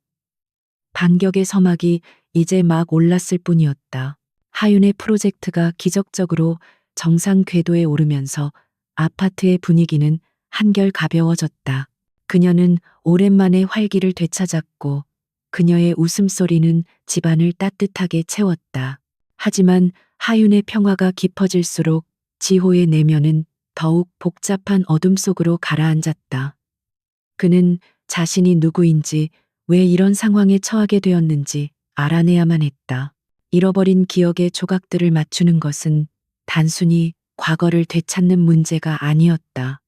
반격의 서막이 이제 막 올랐을 뿐이었다. 하윤의 프로젝트가 기적적으로 정상 궤도에 오르면서 아파트의 분위기는 한결 가벼워졌다. 그녀는 오랜만에 활기를 되찾았고 그녀의 웃음소리는 집안을 따뜻하게 채웠다. 하지만 하윤의 평화가 깊어질수록 지호의 내면은 더욱 복잡한 어둠 속으로 가라앉았다. 그는 자신이 누구인지 왜 이런 상황에 처하게 되었는지 알아내야만 했다. 잃어버린 기억의 조각들을 맞추는 것은 단순히 과거를 되찾는 문제가 아니었다.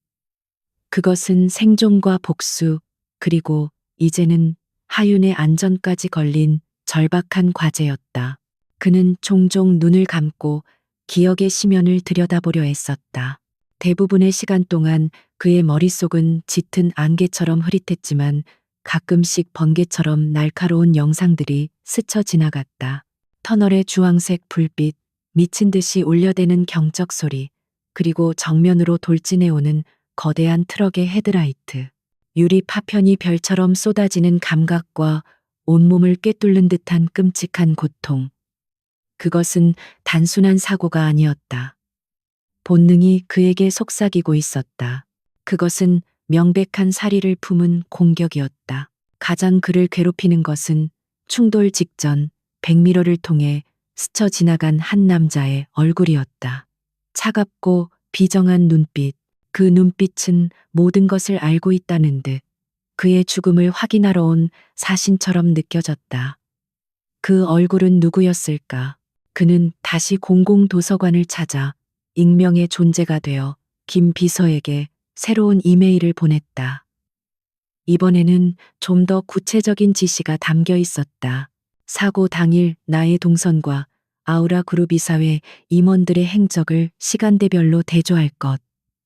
그것은 생존과 복수, 그리고 이제는 하윤의 안전까지 걸린 절박한 과제였다. 그는 종종 눈을 감고 기억의 심연을 들여다보려 했었다. 대부분의 시간 동안 그의 머릿속은 짙은 안개처럼 흐릿했지만 가끔씩 번개처럼 날카로운 영상들이 스쳐 지나갔다. 터널의 주황색 불빛, 미친 듯이 울려대는 경적 소리, 그리고 정면으로 돌진해오는 거대한 트럭의 헤드라이트. 유리 파편이 별처럼 쏟아지는 감각과 온몸을 꿰뚫는 듯한 끔찍한 고통. 그것은 단순한 사고가 아니었다. 본능이 그에게 속삭이고 있었다. 그것은 명백한 사리를 품은 공격이었다. 가장 그를 괴롭히는 것은 충돌 직전 백미러를 통해 스쳐 지나간 한 남자의 얼굴이었다. 차갑고 비정한 눈빛, 그 눈빛은 모든 것을 알고 있다는 듯 그의 죽음을 확인하러 온 사신처럼 느껴졌다. 그 얼굴은 누구였을까? 그는 다시 공공도서관을 찾아 익명의 존재가 되어 김 비서에게 새로운 이메일을 보냈다. 이번에는 좀 더 구체적인 지시가 담겨 있었다. 사고 당일 나의 동선과 아우라 그룹 이사회 임원들의 행적을 시간대별로 대조할 것.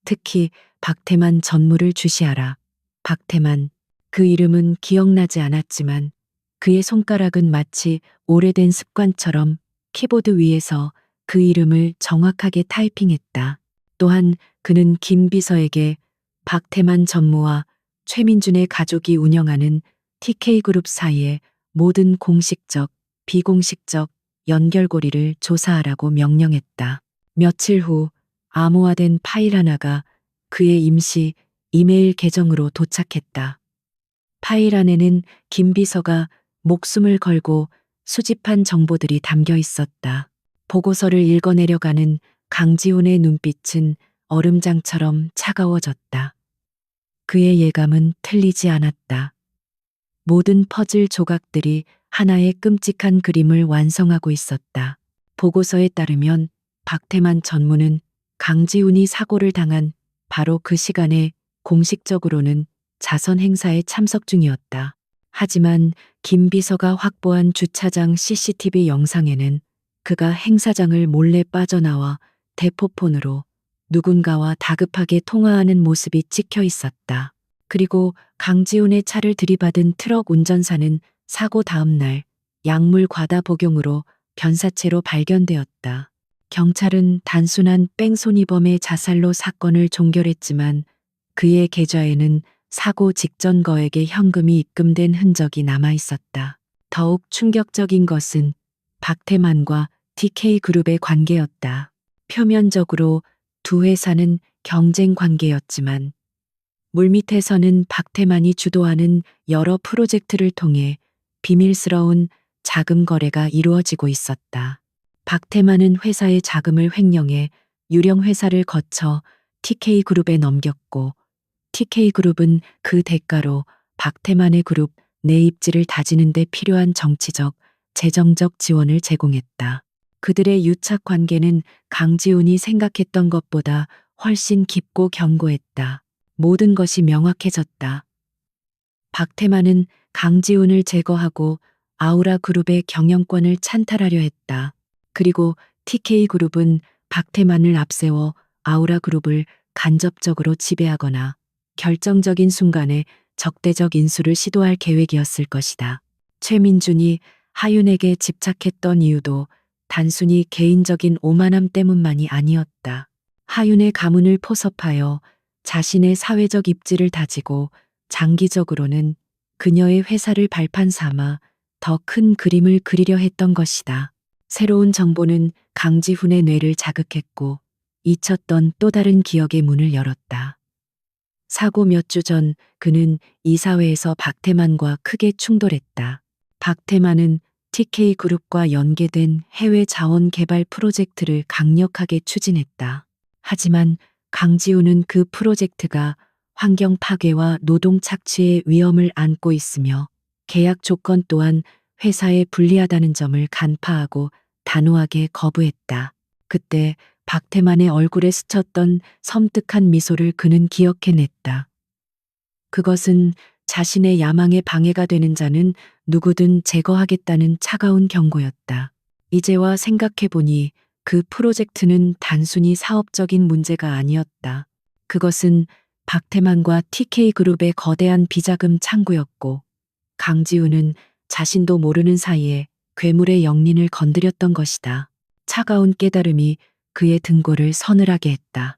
특히 박태만 전무를 주시하라. 박태만, 그 이름은 기억나지 않았지만 그의 손가락은 마치 오래된 습관처럼 키보드 위에서 그 이름을 정확하게 타이핑했다. 또한 그는 김 비서에게 박태만 전무와 최민준의 가족이 운영하는 TK그룹 사이의 모든 공식적, 비공식적 연결고리를 조사하라고 명령했다. 며칠 후 암호화된 파일 하나가 그의 임시 이메일 계정으로 도착했다. 파일 안에는 김 비서가 목숨을 걸고 수집한 정보들이 담겨 있었다. 보고서를 읽어내려가는 강지훈의 눈빛은 얼음장처럼 차가워졌다. 그의 예감은 틀리지 않았다. 모든 퍼즐 조각들이 하나의 끔찍한 그림을 완성하고 있었다. 보고서에 따르면 박태만 전무는 강지훈이 사고를 당한 바로 그 시간에 공식적으로는 자선 행사에 참석 중이었다. 하지만 김 비서가 확보한 주차장 CCTV 영상에는 그가 행사장을 몰래 빠져나와 대포폰으로 누군가와 다급하게 통화하는 모습이 찍혀 있었다. 그리고 강지훈의 차를 들이받은 트럭 운전사는 사고 다음 날 약물 과다 복용으로 변사체로 발견되었다. 경찰은 단순한 뺑소니범의 자살로 사건을 종결했지만 그의 계좌에는 사고 직전 거액의 현금이 입금된 흔적이 남아 있었다. 더욱 충격적인 것은 박태만과 TK그룹의 관계였다. 표면적으로 두 회사는 경쟁 관계였지만 물밑에서는 박태만이 주도하는 여러 프로젝트를 통해 비밀스러운 자금 거래가 이루어지고 있었다. 박태만은 회사의 자금을 횡령해 유령 회사를 거쳐 TK그룹에 넘겼고 TK그룹은 그 대가로 박태만의 그룹 내 입지를 다지는 데 필요한 정치적, 재정적 지원을 제공했다. 그들의 유착 관계는 강지훈이 생각했던 것보다 훨씬 깊고 견고했다. 모든 것이 명확해졌다. 박태만은 강지훈을 제거하고 아우라 그룹의 경영권을 찬탈하려 했다. 그리고 TK그룹은 박태만을 앞세워 아우라 그룹을 간접적으로 지배하거나 결정적인 순간에 적대적 인수를 시도할 계획이었을 것이다. 최민준이 하윤에게 집착했던 이유도 단순히 개인적인 오만함 때문만이 아니었다. 하윤의 가문을 포섭하여 자신의 사회적 입지를 다지고 장기적으로는 그녀의 회사를 발판 삼아 더 큰 그림을 그리려 했던 것이다. 새로운 정보는 강지훈의 뇌를 자극했고 잊혔던 또 다른 기억의 문을 열었다. 사고 몇 주 전 그는 이사회에서 박태만과 크게 충돌했다. 박태만은 TK그룹과 연계된 해외 자원 개발 프로젝트를 강력하게 추진했다. 하지만 강지훈은 그 프로젝트가 환경 파괴와 노동 착취의 위험을 안고 있으며 계약 조건 또한 회사에 불리하다는 점을 간파하고 단호하게 거부했다. 그때 박태만의 얼굴에 스쳤던 섬뜩한 미소를 그는 기억해냈다. 그것은 자신의 야망에 방해가 되는 자는 누구든 제거하겠다는 차가운 경고였다. 이제와 생각해보니 그 프로젝트는 단순히 사업적인 문제가 아니었다. 그것은 박태만과 TK그룹의 거대한 비자금 창구였고 강지훈은 자신도 모르는 사이에 괴물의 영린을 건드렸던 것이다. 차가운 깨달음이 그의 등골을 서늘하게 했다.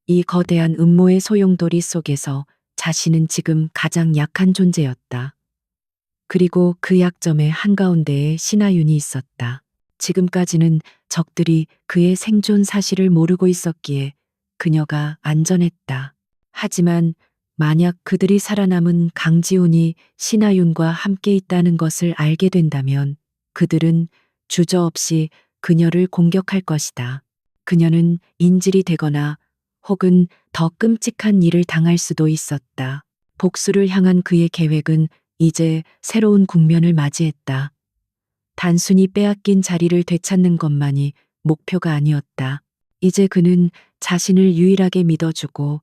이 거대한 음모의 소용돌이 속에서 자신은 지금 가장 약한 존재였다. 그리고 그 약점의 한가운데에 신하윤이 있었다. 지금까지는 적들이 그의 생존 사실을 모르고 있었기에 그녀가 안전했다. 하지만 만약 그들이 살아남은 강지훈이 신하윤과 함께 있다는 것을 알게 된다면 그들은 주저없이 그녀를 공격할 것이다. 그녀는 인질이 되거나 혹은 더 끔찍한 일을 당할 수도 있었다. 복수를 향한 그의 계획은 이제 새로운 국면을 맞이했다. 단순히 빼앗긴 자리를 되찾는 것만이 목표가 아니었다. 이제 그는 자신을 유일하게 믿어주고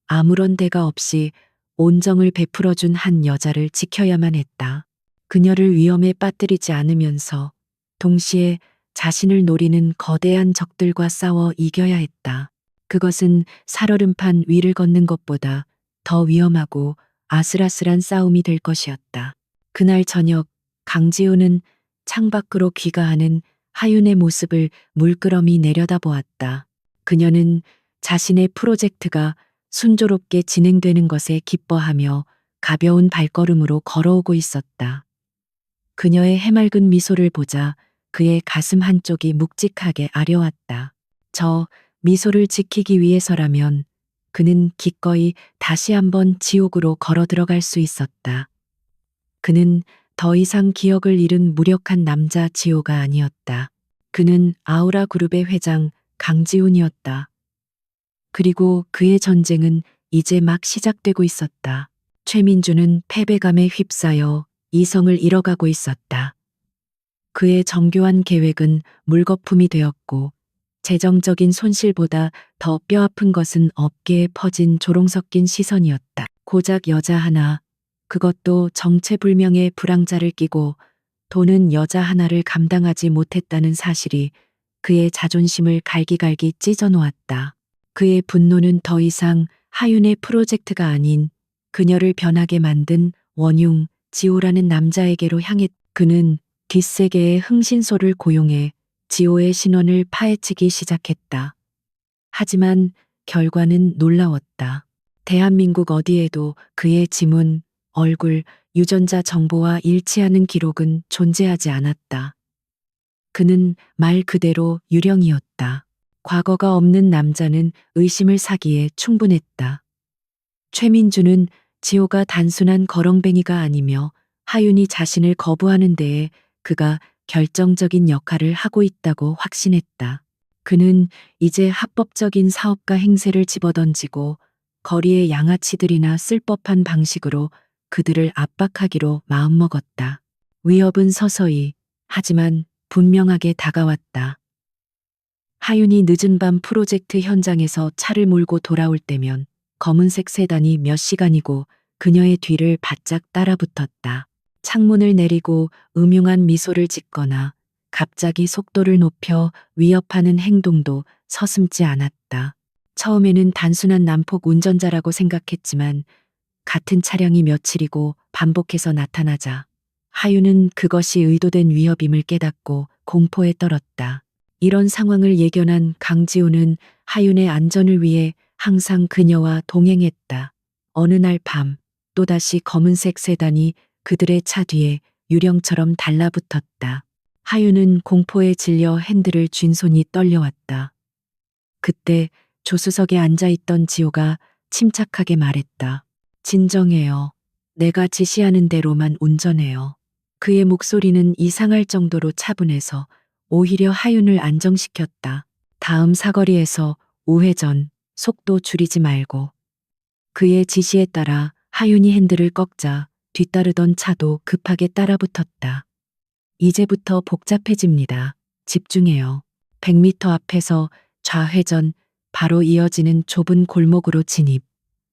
아무런 대가 없이 온정을 베풀어준 한 여자를 지켜야만 했다. 그녀를 위험에 빠뜨리지 않으면서 동시에 자신을 노리는 거대한 적들과 싸워 이겨야 했다. 그것은 살얼음판 위를 걷는 것보다 더 위험하고 아슬아슬한 싸움이 될 것이었다. 그날 저녁 강지훈은 창밖으로 귀가하는 하윤의 모습을 물끄러미 내려다보았다. 그녀는 자신의 프로젝트가 순조롭게 진행되는 것에 기뻐하며 가벼운 발걸음으로 걸어오고 있었다. 그녀의 해맑은 미소를 보자 그의 가슴 한쪽이 묵직하게 아려왔다. 저 미소를 지키기 위해서라면 그는 기꺼이 다시 한번 지옥으로 걸어 들어갈 수 있었다. 그는 더 이상 기억을 잃은 무력한 남자 지호가 아니었다. 그는 아우라 그룹의 회장 강지훈이었다. 그리고 그의 전쟁은 이제 막 시작되고 있었다. 최민주는 패배감에 휩싸여 이성을 잃어가고 있었다. 그의 정교한 계획은 물거품이 되었고 재정적인 손실보다 더 뼈아픈 것은 업계에 퍼진 조롱 섞인 시선이었다. 고작 여자 하나, 그것도 정체불명의 불황자를 끼고 돈은 여자 하나를 감당하지 못했다는 사실이 그의 자존심을 갈기갈기 찢어놓았다. 그의 분노는 더 이상 하윤의 프로젝트가 아닌 그녀를 변하게 만든 원흉 지호라는 남자에게로 향했. 그는 뒷세계의 흥신소를 고용해 지호의 신원을 파헤치기 시작했다. 하지만 결과는 놀라웠다. 대한민국 어디에도 그의 지문, 얼굴, 유전자 정보와 일치하는 기록은 존재하지 않았다. 그는 말 그대로 유령이었다. 과거가 없는 남자는 의심을 사기에 충분했다. 최민주는 지호가 단순한 거렁뱅이가 아니며 하윤이 자신을 거부하는 데에 그가 결정적인 역할을 하고 있다고 확신했다. 그는 이제 합법적인 사업가 행세를 집어던지고 거리의 양아치들이나 쓸 법한 방식으로 그들을 압박하기로 마음먹었다. 위협은 서서히 하지만 분명하게 다가왔다. 하윤이 늦은 밤 프로젝트 현장에서 차를 몰고 돌아올 때면 검은색 세단이 몇 시간이고 그녀의 뒤를 바짝 따라붙었다. 창문을 내리고 음흉한 미소를 짓거나 갑자기 속도를 높여 위협하는 행동도 서슴지 않았다. 처음에는 단순한 난폭 운전자라고 생각했지만 같은 차량이 며칠이고 반복해서 나타나자 하윤은 그것이 의도된 위협임을 깨닫고 공포에 떨었다. 이런 상황을 예견한 강지호는 하윤의 안전을 위해 항상 그녀와 동행했다. 어느 날 밤 또다시 검은색 세단이 그들의 차 뒤에 유령처럼 달라붙었다. 하윤은 공포에 질려 핸들을 쥔 손이 떨려왔다. 그때 조수석에 앉아있던 지호가 침착하게 말했다. 진정해요. 내가 지시하는 대로만 운전해요. 그의 목소리는 이상할 정도로 차분해서 오히려 하윤을 안정시켰다. 다음 사거리에서 우회전, 속도 줄이지 말고. 그의 지시에 따라 하윤이 핸들을 꺾자 뒤따르던 차도 급하게 따라붙었다. 이제부터 복잡해집니다. 집중해요. 100m 앞에서 좌회전, 바로 이어지는 좁은 골목으로 진입.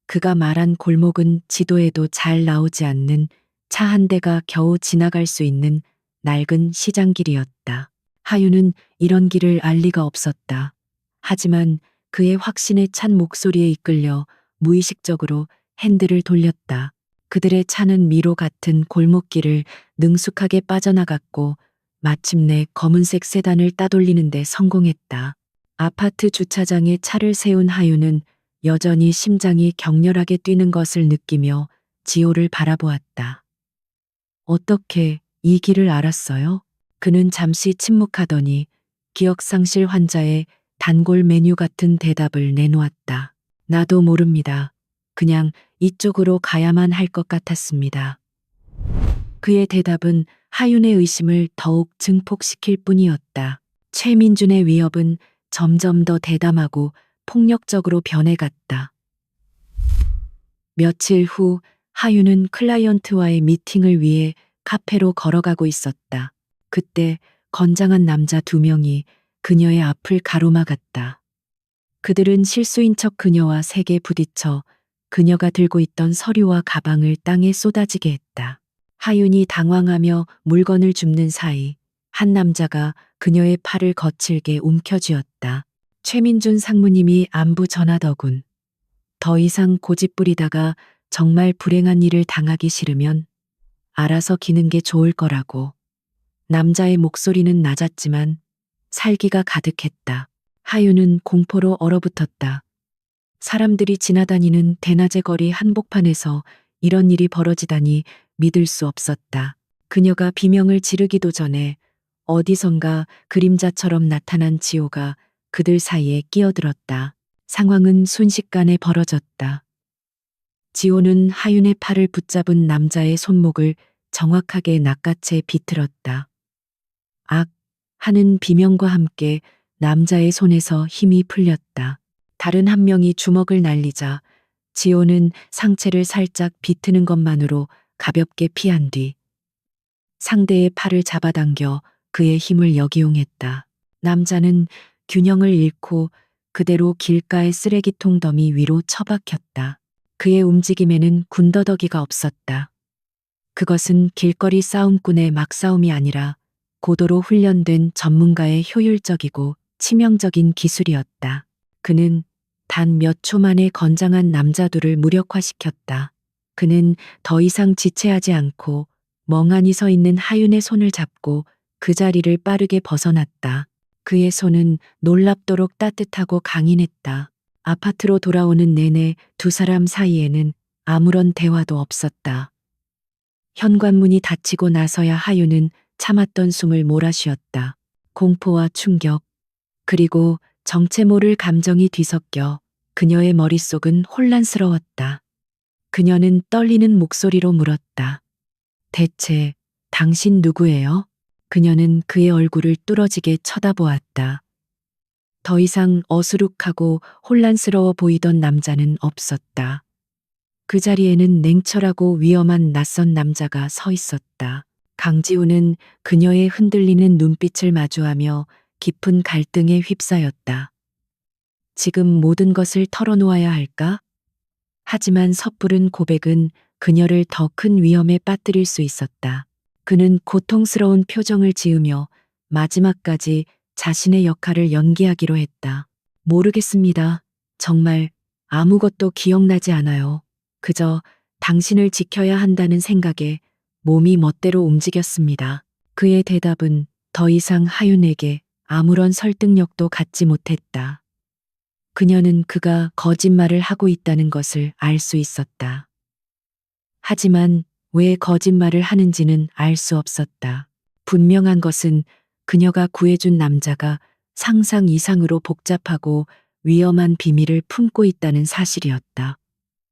그가 말한 골목은 지도에도 잘 나오지 않는 차 한 대가 겨우 지나갈 수 있는 낡은 시장길이었다. 하윤은 이런 길을 알 리가 없었다. 하지만 그의 확신에 찬 목소리에 이끌려 무의식적으로 핸들을 돌렸다. 그들의 차는 미로 같은 골목길을 능숙하게 빠져나갔고 마침내 검은색 세단을 따돌리는데 성공했다. 아파트 주차장에 차를 세운 하윤은 여전히 심장이 격렬하게 뛰는 것을 느끼며 지호를 바라보았다. 어떻게 이 길을 알았어요? 그는 잠시 침묵하더니 기억상실 환자의 단골 메뉴 같은 대답을 내놓았다. 나도 모릅니다. 그냥 이쪽으로 가야만 할 것 같았습니다. 그의 대답은 하윤의 의심을 더욱 증폭시킬 뿐이었다. 최민준의 위협은 점점 더 대담하고 폭력적으로 변해갔다. 며칠 후 하윤은 클라이언트와의 미팅을 위해 카페로 걸어가고 있었다. 그때 건장한 남자 2명이 그녀의 앞을 가로막았다. 그들은 실수인 척 그녀와 세게 부딪혀 그녀가 들고 있던 서류와 가방을 땅에 쏟아지게 했다. 하윤이 당황하며 물건을 줍는 사이 한 남자가 그녀의 팔을 거칠게 움켜쥐었다. 최민준 상무님이 안부 전하더군. 더 이상 고집 부리다가 정말 불행한 일을 당하기 싫으면 알아서 기는 게 좋을 거라고. 남자의 목소리는 낮았지만 살기가 가득했다. 하윤은 공포로 얼어붙었다. 사람들이 지나다니는 대낮의 거리 한복판에서 이런 일이 벌어지다니 믿을 수 없었다. 그녀가 비명을 지르기도 전에 어디선가 그림자처럼 나타난 지호가 그들 사이에 끼어들었다. 상황은 순식간에 벌어졌다. 지호는 하윤의 팔을 붙잡은 남자의 손목을 정확하게 낚아채 비틀었다. 악! 하는 비명과 함께 남자의 손에서 힘이 풀렸다. 다른 한 명이 주먹을 날리자 지호는 상체를 살짝 비트는 것만으로 가볍게 피한 뒤 상대의 팔을 잡아당겨 그의 힘을 역이용했다. 남자는 균형을 잃고 그대로 길가의 쓰레기통 더미 위로 처박혔다. 그의 움직임에는 군더더기가 없었다. 그것은 길거리 싸움꾼의 막싸움이 아니라 고도로 훈련된 전문가의 효율적이고 치명적인 기술이었다. 그는 단 몇 초 만에 건장한 남자들을 무력화시켰다. 그는 더 이상 지체하지 않고 멍하니 서 있는 하윤의 손을 잡고 그 자리를 빠르게 벗어났다. 그의 손은 놀랍도록 따뜻하고 강인했다. 아파트로 돌아오는 내내 두 사람 사이에는 아무런 대화도 없었다. 현관문이 닫히고 나서야 하윤은 참았던 숨을 몰아쉬었다. 공포와 충격, 그리고 정체 모를 감정이 뒤섞여 그녀의 머릿속은 혼란스러웠다. 그녀는 떨리는 목소리로 물었다. 대체 당신 누구예요? 그녀는 그의 얼굴을 뚫어지게 쳐다보았다. 더 이상 어수룩하고 혼란스러워 보이던 남자는 없었다. 그 자리에는 냉철하고 위험한 낯선 남자가 서 있었다. 강지우는 그녀의 흔들리는 눈빛을 마주하며 깊은 갈등에 휩싸였다. 지금 모든 것을 털어놓아야 할까? 하지만 섣부른 고백은 그녀를 더 큰 위험에 빠뜨릴 수 있었다. 그는 고통스러운 표정을 지으며 마지막까지 자신의 역할을 연기하기로 했다. 모르겠습니다. 정말 아무것도 기억나지 않아요. 그저 당신을 지켜야 한다는 생각에 몸이 멋대로 움직였습니다. 그의 대답은 더 이상 하윤에게 아무런 설득력도 갖지 못했다. 그녀는 그가 거짓말을 하고 있다는 것을 알 수 있었다. 하지만 왜 거짓말을 하는지는 알 수 없었다. 분명한 것은 그녀가 구해준 남자가 상상 이상으로 복잡하고 위험한 비밀을 품고 있다는 사실이었다.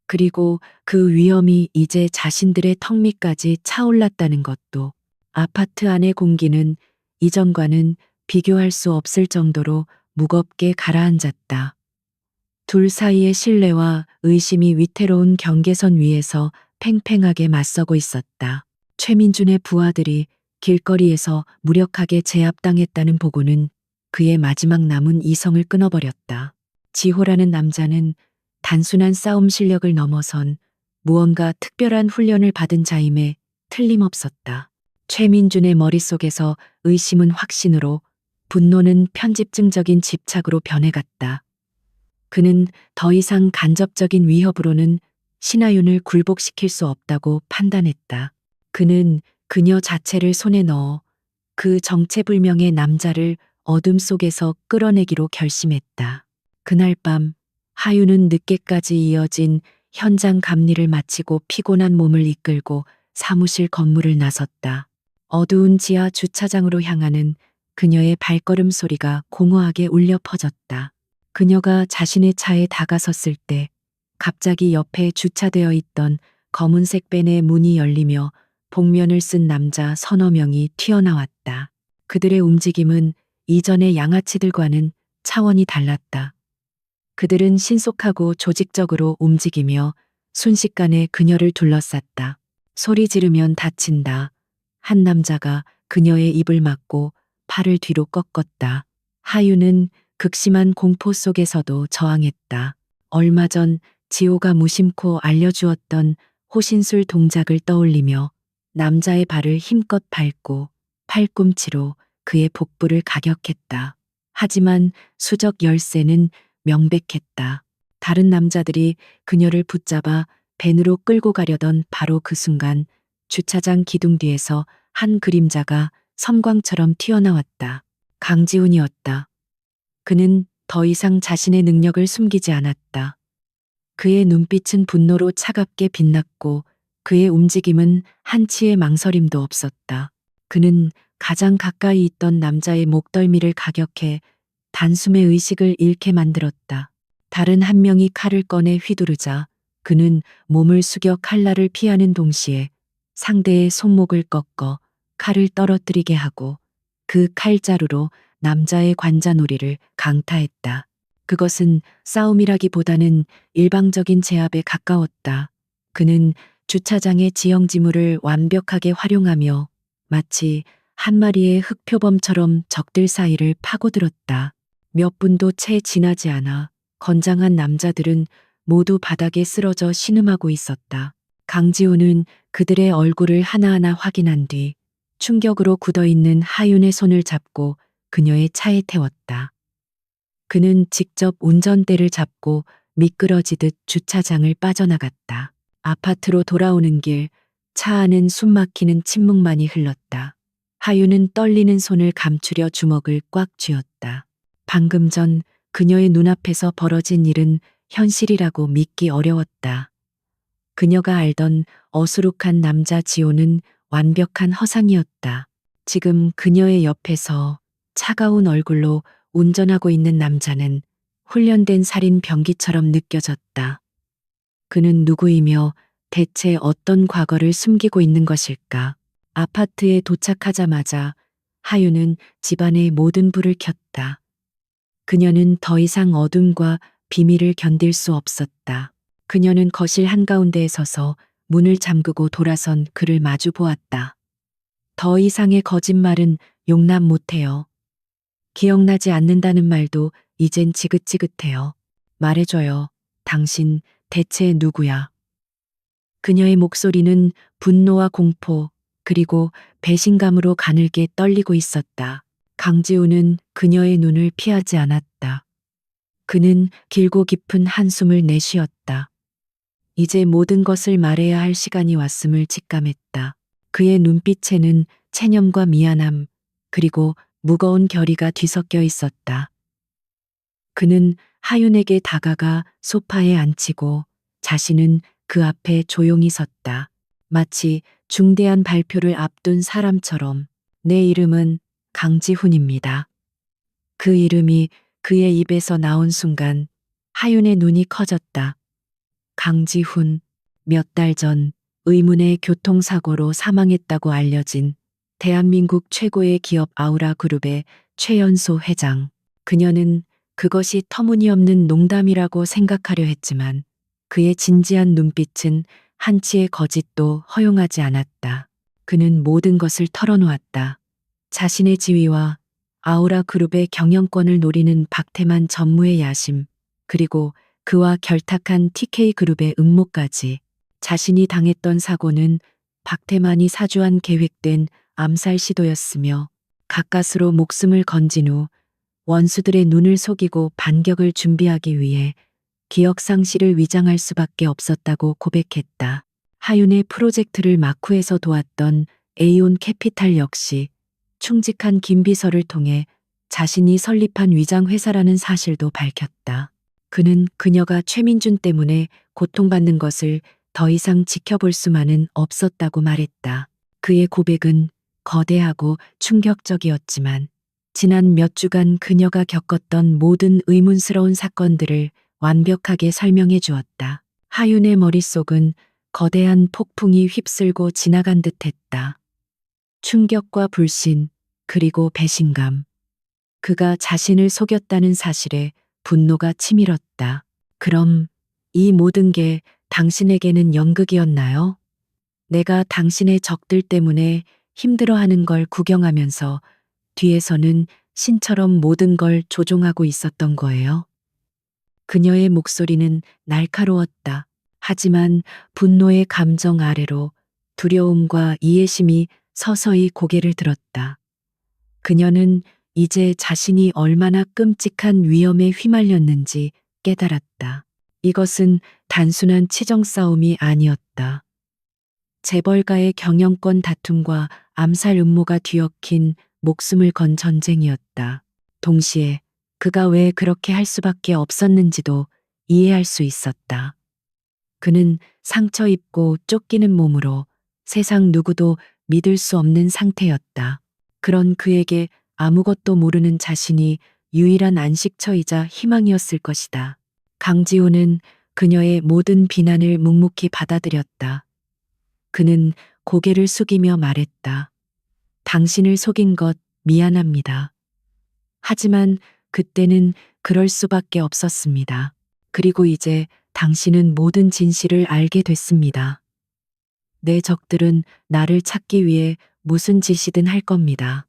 그리고 그 위험이 이제 자신들의 턱 밑까지 차올랐다는 것도. 아파트 안의 공기는 이전과는 비교할 수 없을 정도로 무겁게 가라앉았다. 둘 사이의 신뢰와 의심이 위태로운 경계선 위에서 팽팽하게 맞서고 있었다. 최민준의 부하들이 길거리에서 무력하게 제압당했다는 보고는 그의 마지막 남은 이성을 끊어버렸다. 지호라는 남자는 단순한 싸움 실력을 넘어선 무언가 특별한 훈련을 받은 자임에 틀림없었다. 최민준의 머릿속에서 의심은 확신으로, 분노는 편집증적인 집착으로 변해갔다. 그는 더 이상 간접적인 위협으로는 신하윤을 굴복시킬 수 없다고 판단했다. 그는 그녀 자체를 손에 넣어 그 정체불명의 남자를 어둠 속에서 끌어내기로 결심했다. 그날 밤 하윤은 늦게까지 이어진 현장 감리를 마치고 피곤한 몸을 이끌고 사무실 건물을 나섰다. 어두운 지하 주차장으로 향하는 그녀의 발걸음 소리가 공허하게 울려 퍼졌다. 그녀가 자신의 차에 다가섰을 때 갑자기 옆에 주차되어 있던 검은색 밴의 문이 열리며 복면을 쓴 남자 서너 명이 튀어나왔다. 그들의 움직임은 이전의 양아치들과는 차원이 달랐다. 그들은 신속하고 조직적으로 움직이며 순식간에 그녀를 둘러쌌다. 소리 지르면 다친다. 한 남자가 그녀의 입을 막고 팔을 뒤로 꺾었다. 하유는 극심한 공포 속에서도 저항했다. 얼마 전 지호가 무심코 알려주었던 호신술 동작을 떠올리며 남자의 발을 힘껏 밟고 팔꿈치로 그의 복부를 가격했다. 하지만 수적 열쇠는 명백했다. 다른 남자들이 그녀를 붙잡아 밴으로 끌고 가려던 바로 그 순간 주차장 기둥 뒤에서 한 그림자가 섬광처럼 튀어나왔다. 강지훈이었다. 그는 더 이상 자신의 능력을 숨기지 않았다. 그의 눈빛은 분노로 차갑게 빛났고 그의 움직임은 한치의 망설임도 없었다. 그는 가장 가까이 있던 남자의 목덜미를 가격해 단숨에 의식을 잃게 만들었다. 다른 한 명이 칼을 꺼내 휘두르자 그는 몸을 숙여 칼날을 피하는 동시에 상대의 손목을 꺾어 칼을 떨어뜨리게 하고 그 칼자루로 남자의 관자놀이를 강타했다. 그것은 싸움이라기보다는 일방적인 제압에 가까웠다. 그는 주차장의 지형지물을 완벽하게 활용하며 마치 한 마리의 흑표범처럼 적들 사이를 파고들었다. 몇 분도 채 지나지 않아 건장한 남자들은 모두 바닥에 쓰러져 신음하고 있었다. 강지호는 그들의 얼굴을 하나하나 확인한 뒤 충격으로 굳어있는 하윤의 손을 잡고 그녀의 차에 태웠다. 그는 직접 운전대를 잡고 미끄러지듯 주차장을 빠져나갔다. 아파트로 돌아오는 길, 차 안은 숨막히는 침묵만이 흘렀다. 하윤은 떨리는 손을 감추려 주먹을 꽉 쥐었다. 방금 전 그녀의 눈앞에서 벌어진 일은 현실이라고 믿기 어려웠다. 그녀가 알던 어수룩한 남자 지호는 완벽한 허상이었다. 지금 그녀의 옆에서 차가운 얼굴로 운전하고 있는 남자는 훈련된 살인 병기처럼 느껴졌다. 그는 누구이며 대체 어떤 과거를 숨기고 있는 것일까? 아파트에 도착하자마자 하유는 집안의 모든 불을 켰다. 그녀는 더 이상 어둠과 비밀을 견딜 수 없었다. 그녀는 거실 한가운데에 서서 문을 잠그고 돌아선 그를 마주 보았다. 더 이상의 거짓말은 용납 못해요. 기억나지 않는다는 말도 이젠 지긋지긋해요. 말해줘요. 당신 대체 누구야? 그녀의 목소리는 분노와 공포, 그리고 배신감으로 가늘게 떨리고 있었다. 강지우는 그녀의 눈을 피하지 않았다. 그는 길고 깊은 한숨을 내쉬었다. 이제 모든 것을 말해야 할 시간이 왔음을 직감했다. 그의 눈빛에는 체념과 미안함, 그리고 무거운 결의가 뒤섞여 있었다. 그는 하윤에게 다가가 소파에 앉히고 자신은 그 앞에 조용히 섰다. 마치 중대한 발표를 앞둔 사람처럼 내 이름은 강지훈입니다. 그 이름이 그의 입에서 나온 순간 하윤의 눈이 커졌다. 강지훈, 몇 달 전 의문의 교통사고로 사망했다고 알려진 대한민국 최고의 기업 아우라 그룹의 최연소 회장. 그녀는 그것이 터무니없는 농담이라고 생각하려 했지만 그의 진지한 눈빛은 한치의 거짓도 허용하지 않았다. 그는 모든 것을 털어놓았다. 자신의 지위와 아우라 그룹의 경영권을 노리는 박태만 전무의 야심, 그리고 그와 결탁한 TK그룹의 음모까지. 자신이 당했던 사고는 박태만이 사주한 계획된 암살 시도였으며 가까스로 목숨을 건진 후 원수들의 눈을 속이고 반격을 준비하기 위해 기억 상실을 위장할 수밖에 없었다고 고백했다. 하윤의 프로젝트를 마쿠에서 도왔던 에이온 캐피탈 역시 충직한 김 비서를 통해 자신이 설립한 위장 회사라는 사실도 밝혔다. 그는 그녀가 최민준 때문에 고통받는 것을 더 이상 지켜볼 수만은 없었다고 말했다. 그의 고백은 거대하고 충격적이었지만 지난 몇 주간 그녀가 겪었던 모든 의문스러운 사건들을 완벽하게 설명해 주었다. 하윤의 머릿속은 거대한 폭풍이 휩쓸고 지나간 듯했다. 충격과 불신, 그리고 배신감. 그가 자신을 속였다는 사실에 분노가 치밀었다. 그럼 이 모든 게 당신에게는 연극이었나요? 내가 당신의 적들 때문에 힘들어하는 걸 구경하면서 뒤에서는 신처럼 모든 걸 조종하고 있었던 거예요. 그녀의 목소리는 날카로웠다. 하지만 분노의 감정 아래로 두려움과 이해심이 서서히 고개를 들었다. 그녀는 이제 자신이 얼마나 끔찍한 위험에 휘말렸는지 깨달았다. 이것은 단순한 치정 싸움이 아니었다. 재벌가의 경영권 다툼과 암살 음모가 뒤엉킨 목숨을 건 전쟁이었다. 동시에 그가 왜 그렇게 할 수밖에 없었는지도 이해할 수 있었다. 그는 상처 입고 쫓기는 몸으로 세상 누구도 믿을 수 없는 상태였다. 그런 그에게 아무것도 모르는 자신이 유일한 안식처이자 희망이었을 것이다. 강지호는 그녀의 모든 비난을 묵묵히 받아들였다. 그는 고개를 숙이며 말했다. 당신을 속인 것 미안합니다. 하지만 그때는 그럴 수밖에 없었습니다. 그리고 이제 당신은 모든 진실을 알게 됐습니다. 내 적들은 나를 찾기 위해 무슨 짓이든 할 겁니다.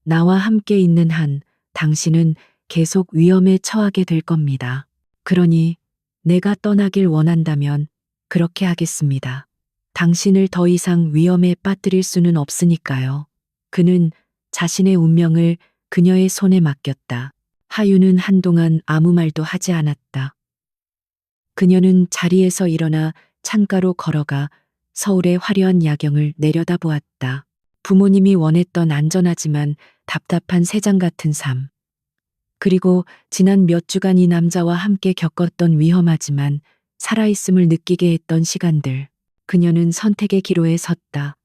나와 함께 있는 한 당신은 계속 위험에 처하게 될 겁니다. 그러니 내가 떠나길 원한다면 그렇게 하겠습니다. 당신을 더 이상 위험에 빠뜨릴 수는 없으니까요. 그는 자신의 운명을 그녀의 손에 맡겼다. 하윤은 한동안 아무 말도 하지 않았다. 그녀는 자리에서 일어나 창가로 걸어가 서울의 화려한 야경을 내려다보았다. 부모님이 원했던 안전하지만 답답한 새장 같은 삶. 그리고 지난 몇 주간 이 남자와 함께 겪었던 위험하지만 살아있음을 느끼게 했던 시간들. 그녀는 선택의 기로에 섰다.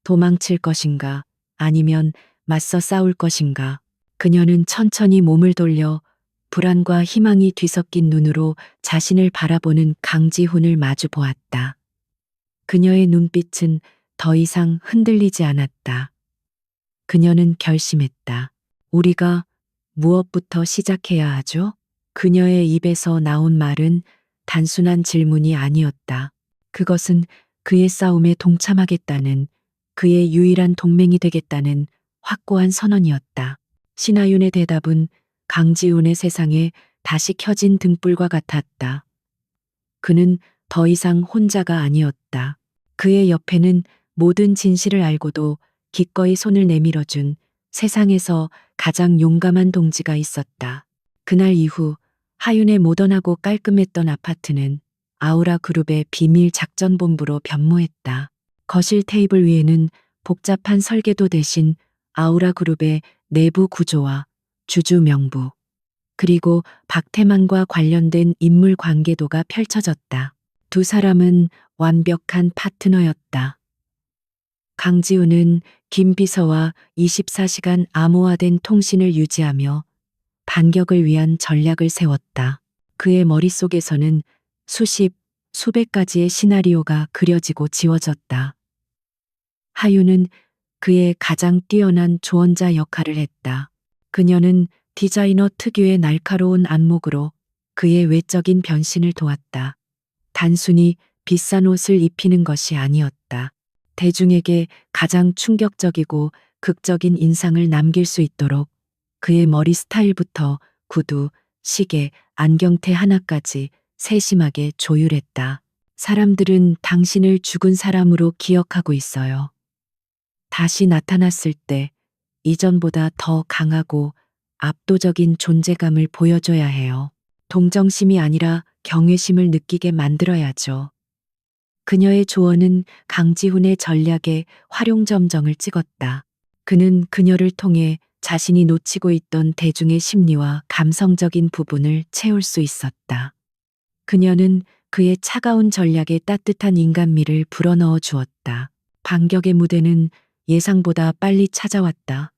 도망칠 것인가, 아니면 맞서 싸울 것인가. 그녀는 천천히 몸을 돌려 불안과 희망이 뒤섞인 눈으로 자신을 바라보는 강지훈을 마주 보았다. 그녀의 눈빛은 더 이상 흔들리지 않았다. 그녀는 결심했다. 우리가 무엇부터 시작해야 하죠? 그녀의 입에서 나온 말은 단순한 질문이 아니었다. 그것은 그의 싸움에 동참하겠다는, 그의 유일한 동맹이 되겠다는 확고한 선언이었다. 신하윤의 대답은 강지훈의 세상에 다시 켜진 등불과 같았다. 그는 더 이상 혼자가 아니었다. 그의 옆에는 모든 진실을 알고도 기꺼이 손을 내밀어준 세상에서 가장 용감한 동지가 있었다. 그날 이후 하윤의 모던하고 깔끔했던 아파트는 아우라 그룹의 비밀 작전본부로 변모했다. 거실 테이블 위에는 복잡한 설계도 대신 아우라 그룹의 내부 구조와 주주 명부, 그리고 박태만과 관련된 인물 관계도가 펼쳐졌다. 두 사람은 완벽한 파트너였다. 강지훈은 김 비서와 24시간 암호화된 통신을 유지하며 반격을 위한 전략을 세웠다. 그의 머릿속에서는 수십, 수백 가지의 시나리오가 그려지고 지워졌다. 하윤은 그의 가장 뛰어난 조언자 역할을 했다. 그녀는 디자이너 특유의 날카로운 안목으로 그의 외적인 변신을 도왔다. 단순히 비싼 옷을 입히는 것이 아니었다. 대중에게 가장 충격적이고 극적인 인상을 남길 수 있도록 그의 머리 스타일부터 구두, 시계, 안경테 하나까지 세심하게 조율했다. 사람들은 당신을 죽은 사람으로 기억하고 있어요. 다시 나타났을 때 이전보다 더 강하고 압도적인 존재감을 보여줘야 해요. 동정심이 아니라 경외심을 느끼게 만들어야죠. 그녀의 조언은 강지훈의 전략에 활용점정을 찍었다. 그는 그녀를 통해 자신이 놓치고 있던 대중의 심리와 감성적인 부분을 채울 수 있었다. 그녀는 그의 차가운 전략에 따뜻한 인간미를 불어넣어 주었다. 반격의 무대는 예상보다 빨리 찾아왔다.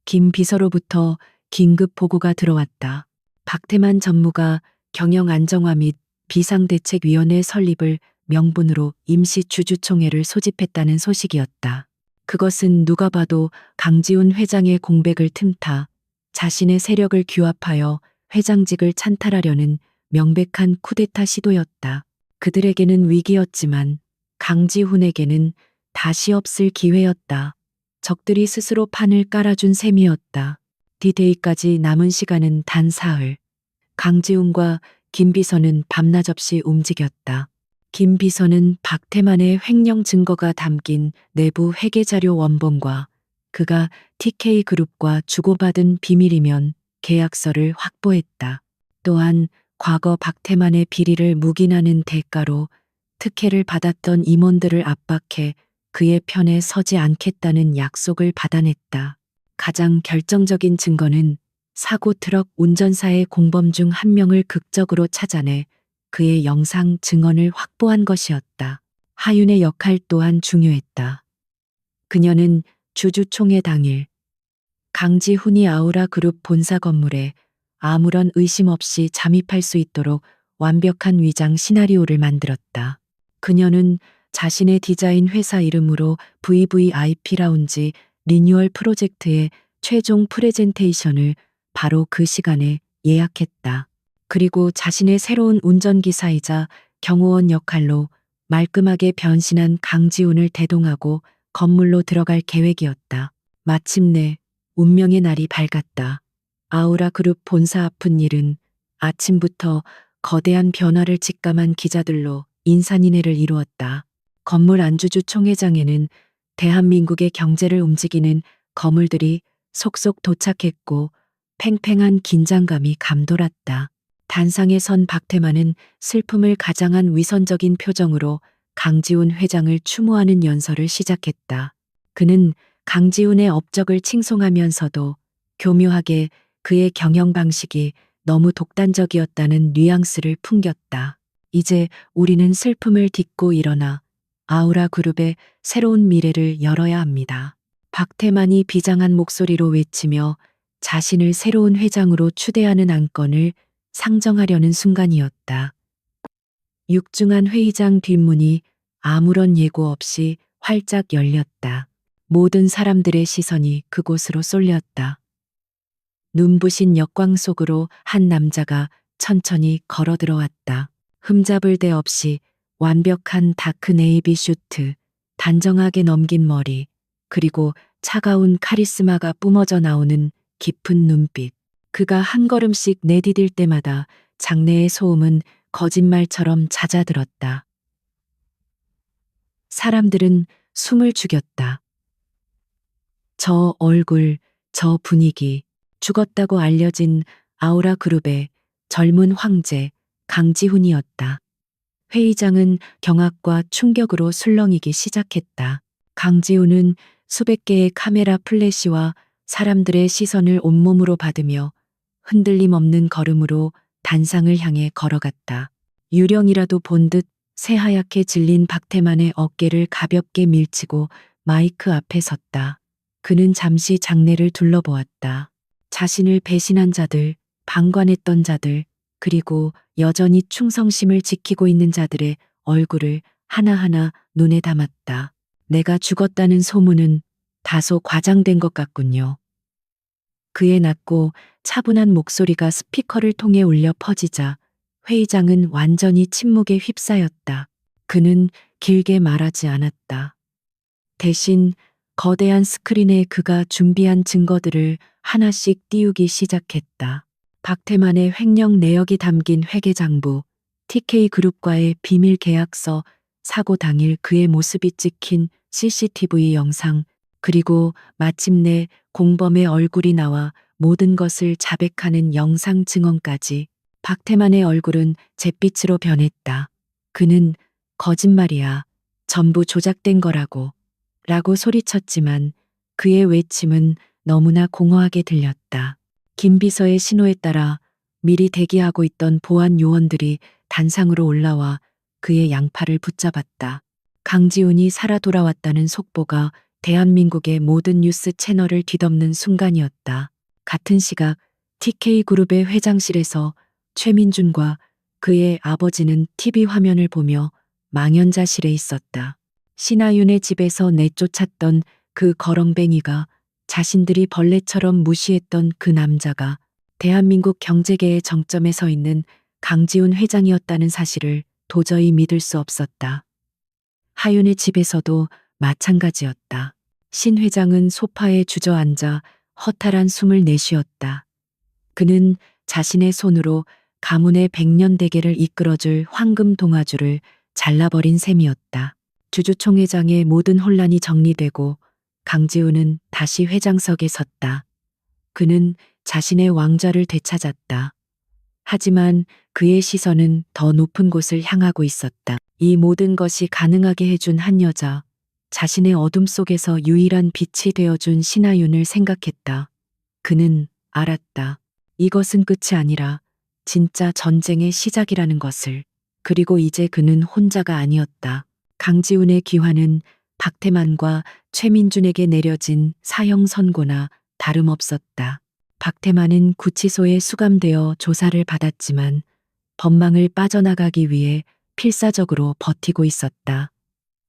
김 비서로부터 긴급 보고가 들어왔다. 박태만 전무가 경영 안정화 및 비상대책위원회 설립을 명분으로 임시 주주총회를 소집했다는 소식이었다. 그것은 누가 봐도 강지훈 회장의 공백을 틈타 자신의 세력을 규합하여 회장직을 찬탈하려는 명백한 쿠데타 시도였다. 그들에게는 위기였지만 강지훈에게는 다시 없을 기회였다. 적들이 스스로 판을 깔아준 셈이었다. 디데이까지 남은 시간은 단 사흘. 강지훈과 김 비서는 밤낮 없이 움직였다. 김 비서는 박태만의 횡령 증거가 담긴 내부 회계자료 원본과 그가 TK그룹과 주고받은 비밀이면 계약서를 확보했다. 또한 과거 박태만의 비리를 묵인하는 대가로 특혜를 받았던 임원들을 압박해 그의 편에 서지 않겠다는 약속을 받아냈다. 가장 결정적인 증거는 사고 트럭 운전사의 공범 중 한 명을 극적으로 찾아내 그의 영상 증언을 확보한 것이었다. 하윤의 역할 또한 중요했다. 그녀는 주주총회 당일 강지훈이 아우라 그룹 본사 건물에 아무런 의심 없이 잠입할 수 있도록 완벽한 위장 시나리오를 만들었다. 그녀는 자신의 디자인 회사 이름으로 VVIP 라운지 리뉴얼 프로젝트의 최종 프레젠테이션을 바로 그 시간에 예약했다. 그리고 자신의 새로운 운전기사이자 경호원 역할로 말끔하게 변신한 강지훈을 대동하고 건물로 들어갈 계획이었다. 마침내 운명의 날이 밝았다. 아우라 그룹 본사 앞은 일은 아침부터 거대한 변화를 직감한 기자들로 인산인해를 이루었다. 건물 안주주 총회장에는 대한민국의 경제를 움직이는 거물들이 속속 도착했고 팽팽한 긴장감이 감돌았다. 단상에 선 박태만은 슬픔을 가장한 위선적인 표정으로 강지훈 회장을 추모하는 연설을 시작했다. 그는 강지훈의 업적을 칭송하면서도 교묘하게 그의 경영 방식이 너무 독단적이었다는 뉘앙스를 풍겼다. 이제 우리는 슬픔을 딛고 일어나 아우라 그룹의 새로운 미래를 열어야 합니다. 박태만이 비장한 목소리로 외치며 자신을 새로운 회장으로 추대하는 안건을 상정하려는 순간이었다. 육중한 회의장 뒷문이 아무런 예고 없이 활짝 열렸다. 모든 사람들의 시선이 그곳으로 쏠렸다. 눈부신 역광 속으로 한 남자가 천천히 걸어 들어왔다. 흠잡을 데 없이 완벽한 다크 네이비 슈트, 단정하게 넘긴 머리, 그리고 차가운 카리스마가 뿜어져 나오는 깊은 눈빛. 그가 한 걸음씩 내디딜 때마다 장내의 소음은 거짓말처럼 잦아들었다. 사람들은 숨을 죽였다. 저 얼굴, 저 분위기, 죽었다고 알려진 아우라 그룹의 젊은 황제 강지훈이었다. 회의장은 경악과 충격으로 술렁이기 시작했다. 강지훈은 수백 개의 카메라 플래시와 사람들의 시선을 온몸으로 받으며 흔들림 없는 걸음으로 단상을 향해 걸어갔다. 유령이라도 본 듯 새하얗게 질린 박태만의 어깨를 가볍게 밀치고 마이크 앞에 섰다. 그는 잠시 장내를 둘러보았다. 자신을 배신한 자들, 방관했던 자들, 그리고 여전히 충성심을 지키고 있는 자들의 얼굴을 하나하나 눈에 담았다. 내가 죽었다는 소문은 다소 과장된 것 같군요. 그의 낮고 차분한 목소리가 스피커를 통해 울려 퍼지자 회의장은 완전히 침묵에 휩싸였다. 그는 길게 말하지 않았다. 대신 거대한 스크린에 그가 준비한 증거들을 하나씩 띄우기 시작했다. 박태만의 횡령 내역이 담긴 회계장부, TK그룹과의 비밀 계약서, 사고 당일 그의 모습이 찍힌 CCTV 영상, 그리고 마침내 공범의 얼굴이 나와 모든 것을 자백하는 영상 증언까지. 박태만의 얼굴은 잿빛으로 변했다. 그는 거짓말이야. 전부 조작된 거라고. 라고 소리쳤지만 그의 외침은 너무나 공허하게 들렸다. 김 비서의 신호에 따라 미리 대기하고 있던 보안 요원들이 단상으로 올라와 그의 양팔을 붙잡았다. 강지훈이 살아 돌아왔다는 속보가 대한민국의 모든 뉴스 채널을 뒤덮는 순간이었다. 같은 시각 TK그룹의 회장실에서 최민준과 그의 아버지는 TV 화면을 보며 망연자실해 있었다. 신하윤의 집에서 내쫓았던 그 거렁뱅이가, 자신들이 벌레처럼 무시했던 그 남자가 대한민국 경제계의 정점에 서 있는 강지훈 회장이었다는 사실을 도저히 믿을 수 없었다. 하윤의 집에서도 마찬가지였다. 신 회장은 소파에 주저앉아 허탈한 숨을 내쉬었다. 그는 자신의 손으로 가문의 백년대계를 이끌어줄 황금 동아줄을 잘라버린 셈이었다. 주주총회장의 모든 혼란이 정리되고 강지훈은 다시 회장석에 섰다. 그는 자신의 왕좌를 되찾았다. 하지만 그의 시선은 더 높은 곳을 향하고 있었다. 이 모든 것이 가능하게 해준 한 여자, 자신의 어둠 속에서 유일한 빛이 되어준 신하윤을 생각했다. 그는 알았다. 이것은 끝이 아니라 진짜 전쟁의 시작이라는 것을. 그리고 이제 그는 혼자가 아니었다. 강지훈의 귀환은 박태만과 최민준에게 내려진 사형 선고나 다름없었다. 박태만은 구치소에 수감되어 조사를 받았지만 법망을 빠져나가기 위해 필사적으로 버티고 있었다.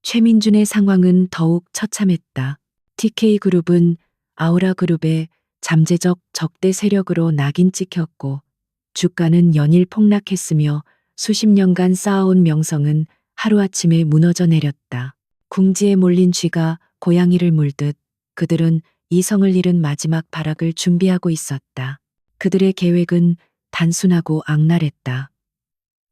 최민준의 상황은 더욱 처참했다. TK그룹은 아우라그룹의 잠재적 적대 세력으로 낙인 찍혔고 주가는 연일 폭락했으며 수십 년간 쌓아온 명성은 하루아침에 무너져 내렸다. 궁지에 몰린 쥐가 고양이를 물듯 그들은 이성을 잃은 마지막 발악을 준비하고 있었다. 그들의 계획은 단순하고 악랄했다.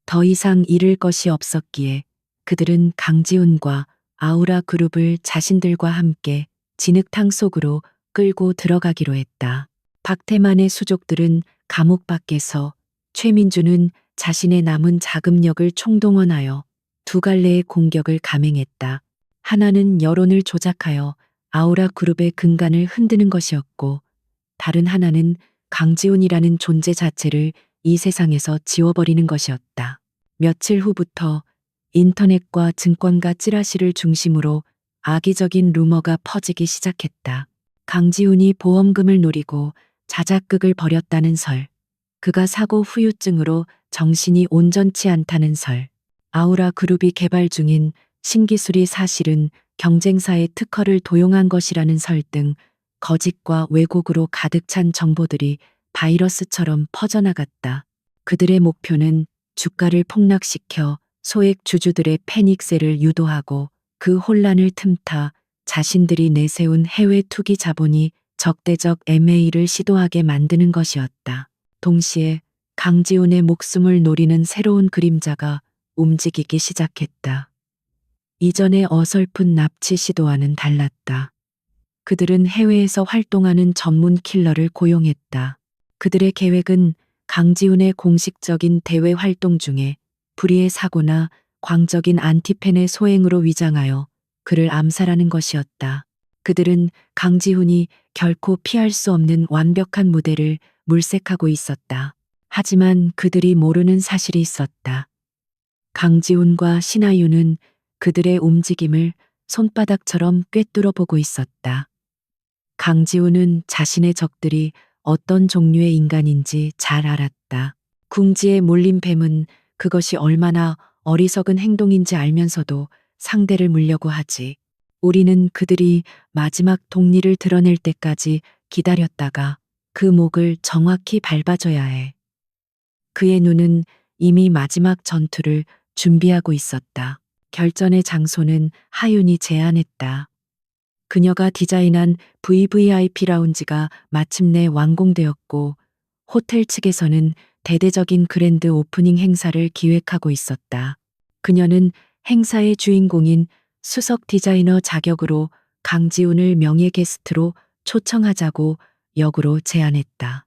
더 이상 잃을 것이 없었기에 그들은 강지훈과 아우라 그룹을 자신들과 함께 진흙탕 속으로 끌고 들어가기로 했다. 박태만의 수족들은 감옥 밖에서, 최민준은 자신의 남은 자금력을 총동원하여 두 갈래의 공격을 감행했다. 하나는 여론을 조작하여 아우라 그룹의 근간을 흔드는 것이었고, 다른 하나는 강지훈이라는 존재 자체를 이 세상에서 지워버리는 것이었다. 며칠 후부터 인터넷과 증권가 찌라시를 중심으로 악의적인 루머가 퍼지기 시작했다. 강지훈이 보험금을 노리고 자작극을 벌였다는 설, 그가 사고 후유증으로 정신이 온전치 않다는 설, 아우라 그룹이 개발 중인 신기술이 사실은 경쟁사의 특허를 도용한 것이라는 설 등 거짓과 왜곡으로 가득 찬 정보들이 바이러스처럼 퍼져나갔다. 그들의 목표는 주가를 폭락시켜 소액 주주들의 패닉세를 유도하고 그 혼란을 틈타 자신들이 내세운 해외 투기 자본이 적대적 MA를 시도하게 만드는 것이었다. 동시에 강지훈의 목숨을 노리는 새로운 그림자가 움직이기 시작했다. 이전의 어설픈 납치 시도와는 달랐다. 그들은 해외에서 활동하는 전문 킬러를 고용했다. 그들의 계획은 강지훈의 공식적인 대외 활동 중에 불의의 사고나 광적인 안티팬의 소행으로 위장하여 그를 암살하는 것이었다. 그들은 강지훈이 결코 피할 수 없는 완벽한 무대를 물색하고 있었다. 하지만 그들이 모르는 사실이 있었다. 강지훈과 신하윤은 그들의 움직임을 손바닥처럼 꿰뚫어 보고 있었다. 강지훈은 자신의 적들이 어떤 종류의 인간인지 잘 알았다. 궁지에 몰린 뱀은 그것이 얼마나 어리석은 행동인지 알면서도 상대를 물려고 하지. 우리는 그들이 마지막 독리를 드러낼 때까지 기다렸다가 그 목을 정확히 밟아줘야 해. 그의 눈은 이미 마지막 전투를 준비하고 있었다. 결전의 장소는 하윤이 제안했다. 그녀가 디자인한 VVIP 라운지가 마침내 완공되었고 호텔 측에서는 대대적인 그랜드 오프닝 행사를 기획하고 있었다. 그녀는 행사의 주인공인 수석 디자이너 자격으로 강지훈을 명예 게스트로 초청하자고 역으로 제안했다.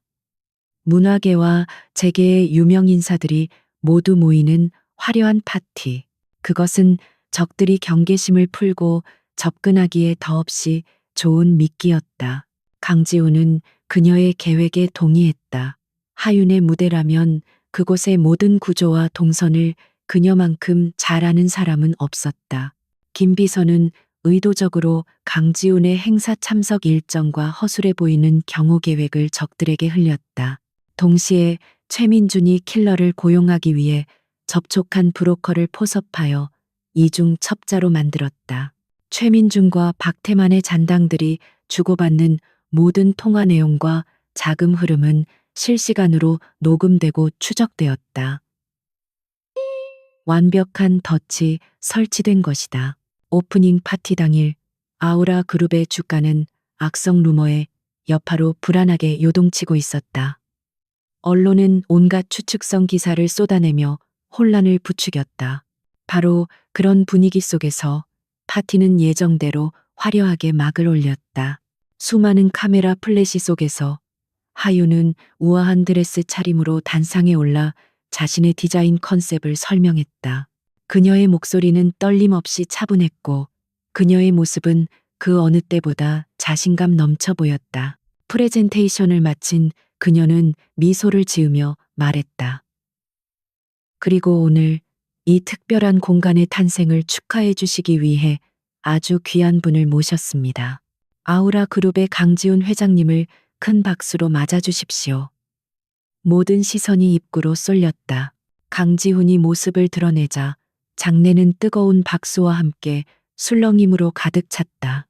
문화계와 재계의 유명 인사들이 모두 모이는 화려한 파티. 그것은 적들이 경계심을 풀고 접근하기에 더없이 좋은 미끼였다. 강지훈은 그녀의 계획에 동의했다. 하윤의 무대라면 그곳의 모든 구조와 동선을 그녀만큼 잘 아는 사람은 없었다. 김 비서는 의도적으로 강지훈의 행사 참석 일정과 허술해 보이는 경호 계획을 적들에게 흘렸다. 동시에 최민준이 킬러를 고용하기 위해 접촉한 브로커를 포섭하여 이중 첩자로 만들었다. 최민준과 박태만의 잔당들이 주고받는 모든 통화 내용과 자금 흐름은 실시간으로 녹음되고 추적되었다. 완벽한 덫이 설치된 것이다. 오프닝 파티 당일 아우라 그룹의 주가는 악성 루머에 여파로 불안하게 요동치고 있었다. 언론은 온갖 추측성 기사를 쏟아내며 혼란을 부추겼다. 바로 그런 분위기 속에서 파티는 예정대로 화려하게 막을 올렸다. 수많은 카메라 플래시 속에서 하윤은 우아한 드레스 차림으로 단상에 올라 자신의 디자인 컨셉을 설명했다. 그녀의 목소리는 떨림 없이 차분했고 그녀의 모습은 그 어느 때보다 자신감 넘쳐 보였다. 프레젠테이션을 마친 그녀는 미소를 지으며 말했다. 그리고 오늘 이 특별한 공간의 탄생을 축하해 주시기 위해 아주 귀한 분을 모셨습니다. 아우라 그룹의 강지훈 회장님을 큰 박수로 맞아주십시오. 모든 시선이 입구로 쏠렸다. 강지훈이 모습을 드러내자 장내는 뜨거운 박수와 함께 술렁임으로 가득 찼다.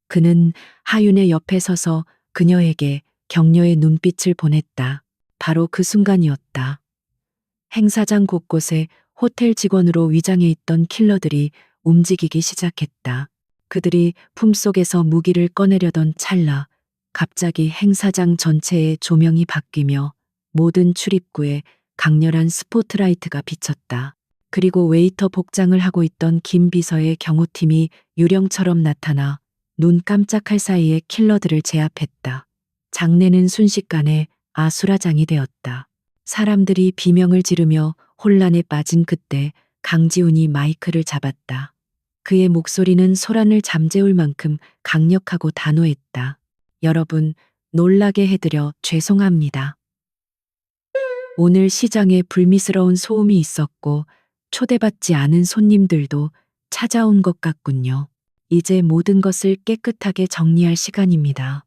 그는 하윤의 옆에 서서 그녀에게 격려의 눈빛을 보냈다. 바로 그 순간이었다. 행사장 곳곳에 호텔 직원으로 위장해 있던 킬러들이 움직이기 시작했다. 그들이 품속에서 무기를 꺼내려던 찰나 갑자기 행사장 전체의 조명이 바뀌며 모든 출입구에 강렬한 스포트라이트가 비쳤다. 그리고 웨이터 복장을 하고 있던 김 비서의 경호팀이 유령처럼 나타나 눈 깜짝할 사이에 킬러들을 제압했다. 장내는 순식간에 아수라장이 되었다. 사람들이 비명을 지르며 혼란에 빠진 그때 강지훈이 마이크를 잡았다. 그의 목소리는 소란을 잠재울 만큼 강력하고 단호했다. 여러분, 놀라게 해드려 죄송합니다. 오늘 시장에 불미스러운 소음이 있었고 초대받지 않은 손님들도 찾아온 것 같군요. 이제 모든 것을 깨끗하게 정리할 시간입니다.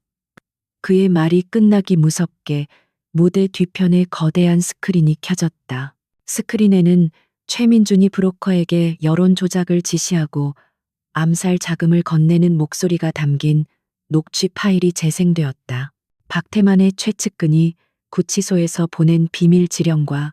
그의 말이 끝나기 무섭게 무대 뒤편에 거대한 스크린이 켜졌다. 스크린에는 최민준이 브로커에게 여론 조작을 지시하고 암살 자금을 건네는 목소리가 담긴 녹취 파일이 재생되었다. 박태만의 최측근이 구치소에서 보낸 비밀 지령과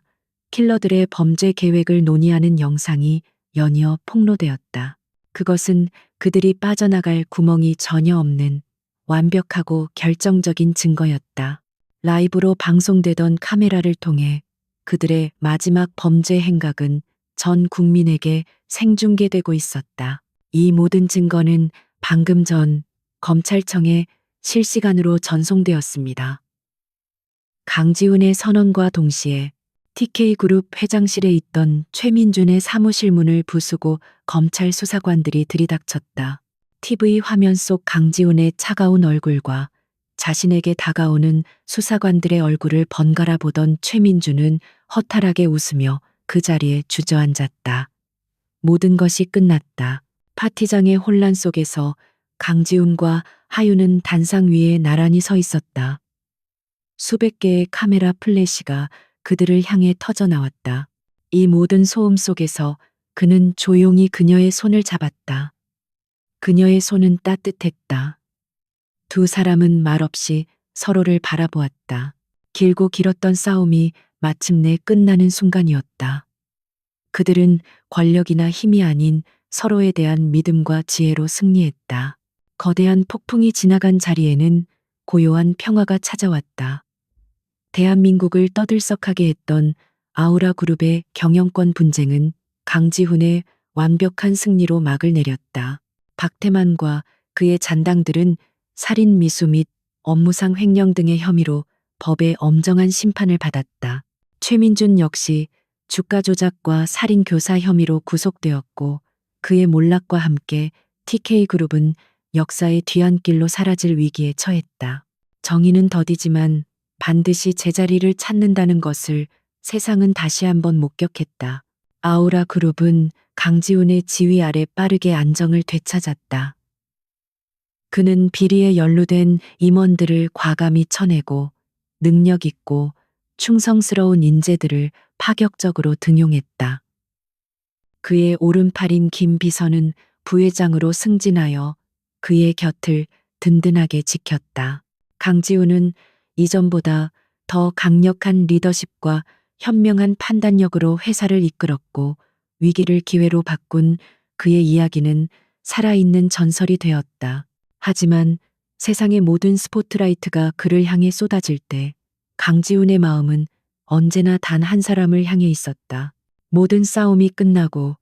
킬러들의 범죄 계획을 논의하는 영상이 연이어 폭로되었다. 그것은 그들이 빠져나갈 구멍이 전혀 없는 완벽하고 결정적인 증거였다. 라이브로 방송되던 카메라를 통해 그들의 마지막 범죄 행각은 전 국민에게 생중계되고 있었다. 이 모든 증거는 방금 전 검찰청에 실시간으로 전송되었습니다. 강지훈의 선언과 동시에 TK그룹 회장실에 있던 최민준의 사무실 문을 부수고 검찰 수사관들이 들이닥쳤다. TV 화면 속 강지훈의 차가운 얼굴과 자신에게 다가오는 수사관들의 얼굴을 번갈아 보던 최민준은 허탈하게 웃으며 그 자리에 주저앉았다. 모든 것이 끝났다. 파티장의 혼란 속에서 강지훈과 하윤은 단상 위에 나란히 서 있었다. 수백 개의 카메라 플래시가 그들을 향해 터져 나왔다. 이 모든 소음 속에서 그는 조용히 그녀의 손을 잡았다. 그녀의 손은 따뜻했다. 두 사람은 말없이 서로를 바라보았다. 길고 길었던 싸움이 마침내 끝나는 순간이었다. 그들은 권력이나 힘이 아닌 서로에 대한 믿음과 지혜로 승리했다. 거대한 폭풍이 지나간 자리에는 고요한 평화가 찾아왔다. 대한민국을 떠들썩하게 했던 아우라 그룹의 경영권 분쟁은 강지훈의 완벽한 승리로 막을 내렸다. 박태만과 그의 잔당들은 살인 미수 및 업무상 횡령 등의 혐의로 법의 엄정한 심판을 받았다. 최민준 역시 주가 조작과 살인 교사 혐의로 구속되었고 그의 몰락과 함께 TK그룹은 역사의 뒤안길로 사라질 위기에 처했다. 정의는 더디지만 반드시 제자리를 찾는다는 것을 세상은 다시 한번 목격했다. 아우라 그룹은 강지훈의 지휘 아래 빠르게 안정을 되찾았다. 그는 비리에 연루된 임원들을 과감히 쳐내고 능력 있고 충성스러운 인재들을 파격적으로 등용했다. 그의 오른팔인 김 비서는 부회장으로 승진하여 그의 곁을 든든하게 지켰다. 강지훈은 이전보다 더 강력한 리더십과 현명한 판단력으로 회사를 이끌었고 위기를 기회로 바꾼 그의 이야기는 살아있는 전설이 되었다. 하지만 세상의 모든 스포트라이트가 그를 향해 쏟아질 때 강지훈의 마음은 언제나 단 한 사람을 향해 있었다. 모든 싸움이 끝나고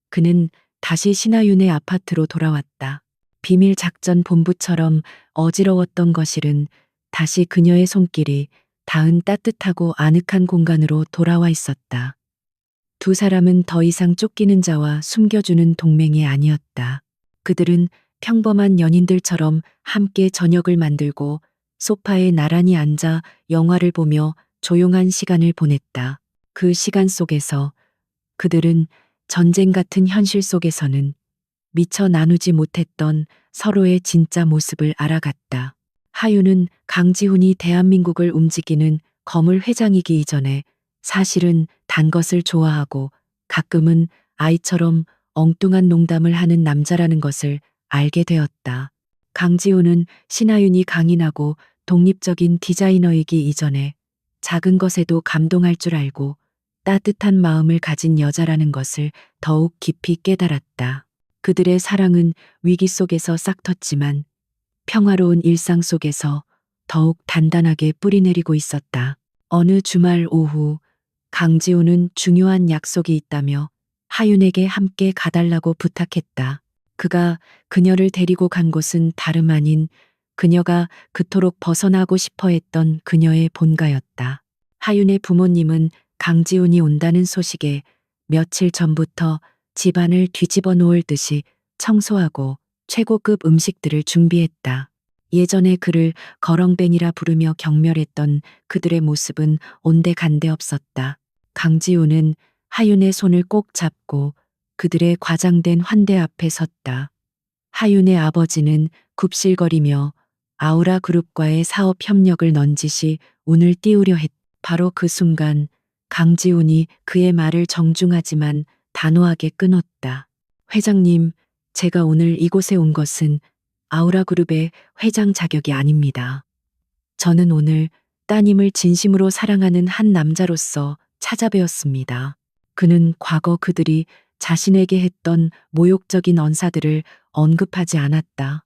그는 다시 신하윤의 아파트로 돌아왔다. 비밀 작전 본부처럼 어지러웠던 거실은 다시 그녀의 손길이 닿은 따뜻하고 아늑한 공간으로 돌아와 있었다. 두 사람은 더 이상 쫓기는 자와 숨겨주는 동맹이 아니었다. 그들은 평범한 연인들처럼 함께 저녁을 만들고 소파에 나란히 앉아 영화를 보며 조용한 시간을 보냈다. 그 시간 속에서 그들은 전쟁 같은 현실 속에서는 미처 나누지 못했던 서로의 진짜 모습을 알아갔다. 하윤은 강지훈이 대한민국을 움직이는 거물 회장이기 이전에 사실은 단 것을 좋아하고 가끔은 아이처럼 엉뚱한 농담을 하는 남자라는 것을 알게 되었다. 강지훈은 신하윤이 강인하고 독립적인 디자이너이기 이전에 작은 것에도 감동할 줄 알고 따뜻한 마음을 가진 여자라는 것을 더욱 깊이 깨달았다. 그들의 사랑은 위기 속에서 싹텄지만 평화로운 일상 속에서 더욱 단단하게 뿌리내리고 있었다. 어느 주말 오후 강지훈은 중요한 약속이 있다며 하윤에게 함께 가달라고 부탁했다. 그가 그녀를 데리고 간 곳은 다름 아닌 그녀가 그토록 벗어나고 싶어 했던 그녀의 본가였다. 하윤의 부모님은 강지훈이 온다는 소식에 며칠 전부터 집안을 뒤집어 놓을 듯이 청소하고 최고급 음식들을 준비했다. 예전에 그를 거렁뱅이라 부르며 경멸했던 그들의 모습은 온데간데 없었다. 강지훈은 하윤의 손을 꼭 잡고 그들의 과장된 환대 앞에 섰다. 하윤의 아버지는 굽실거리며 아우라 그룹과의 사업 협력을 넌지시 운을 띄우려 했다. 바로 그 순간 강지훈이 그의 말을 정중하지만 단호하게 끊었다. 회장님, 제가 오늘 이곳에 온 것은 아우라 그룹의 회장 자격이 아닙니다. 저는 오늘 따님을 진심으로 사랑하는 한 남자로서 찾아뵈었습니다. 그는 과거 그들이 자신에게 했던 모욕적인 언사들을 언급하지 않았다.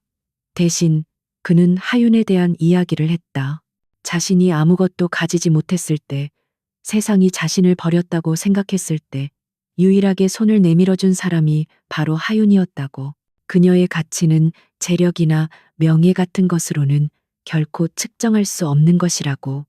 대신 그는 하윤에 대한 이야기를 했다. 자신이 아무것도 가지지 못했을 때, 세상이 자신을 버렸다고 생각했을 때, 유일하게 손을 내밀어준 사람이 바로 하윤이었다고. 그녀의 가치는 재력이나 명예 같은 것으로는 결코 측정할 수 없는 것이라고.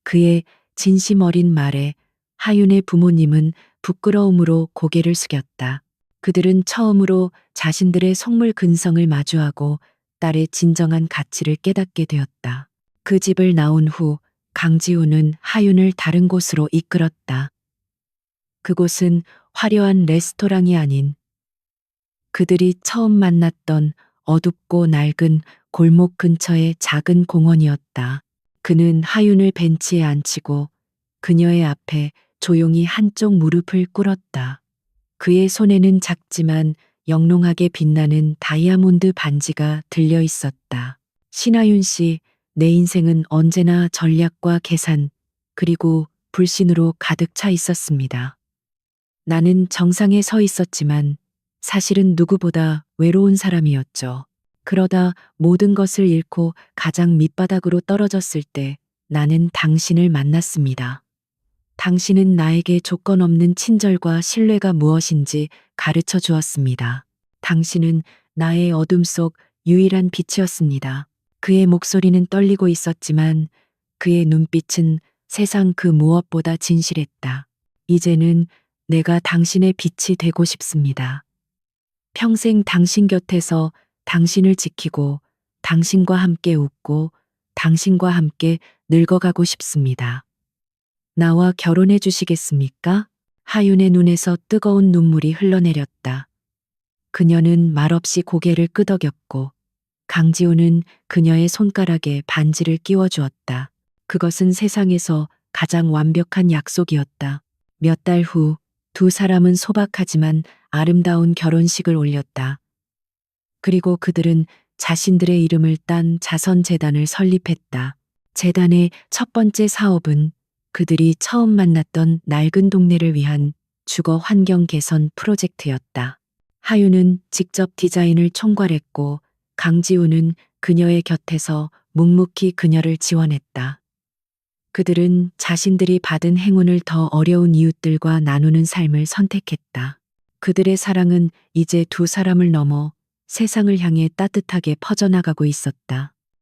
그의 진심 어린 말에 하윤의 부모님은 부끄러움으로 고개를 숙였다. 그들은 처음으로 자신들의 속물 근성을 마주하고 딸의 진정한 가치를 깨닫게 되었다. 그 집을 나온 후 강지우는 하윤을 다른 곳으로 이끌었다. 그곳은 화려한 레스토랑이 아닌 그들이 처음 만났던 어둡고 낡은 골목 근처의 작은 공원이었다. 그는 하윤을 벤치에 앉히고 그녀의 앞에 조용히 한쪽 무릎을 꿇었다. 그의 손에는 작지만 영롱하게 빛나는 다이아몬드 반지가 들려 있었다. 신하윤 씨, 내 인생은 언제나 전략과 계산, 그리고 불신으로 가득 차 있었습니다. 나는 정상에 서 있었지만 사실은 누구보다 외로운 사람이었죠. 그러다 모든 것을 잃고 가장 밑바닥으로 떨어졌을 때 나는 당신을 만났습니다. 당신은 나에게 조건 없는 친절과 신뢰가 무엇인지 가르쳐 주었습니다. 당신은 나의 어둠 속 유일한 빛이었습니다. 그의 목소리는 떨리고 있었지만 그의 눈빛은 세상 그 무엇보다 진실했다. 이제는 내가 당신의 빛이 되고 싶습니다. 평생 당신 곁에서 당신을 지키고 당신과 함께 웃고 당신과 함께 늙어가고 싶습니다. 나와 결혼해 주시겠습니까? 하윤의 눈에서 뜨거운 눈물이 흘러내렸다. 그녀는 말없이 고개를 끄덕였고 강지우는 그녀의 손가락에 반지를 끼워 주었다. 그것은 세상에서 가장 완벽한 약속이었다. 몇 달 후 두 사람은 소박하지만 아름다운 결혼식을 올렸다. 그리고 그들은 자신들의 이름을 딴 자선재단을 설립했다. 재단의 첫 번째 사업은 그들이 처음 만났던 낡은 동네를 위한 주거 환경 개선 프로젝트였다. 하윤은 직접 디자인을 총괄했고 강지우는 그녀의 곁에서 묵묵히 그녀를 지원했다. 그들은 자신들이 받은 행운을 더 어려운 이웃들과 나누는 삶을 선택했다. 그들의 사랑은 이제 두 사람을 넘어 세상을 향해 따뜻하게 퍼져나가고 있었다.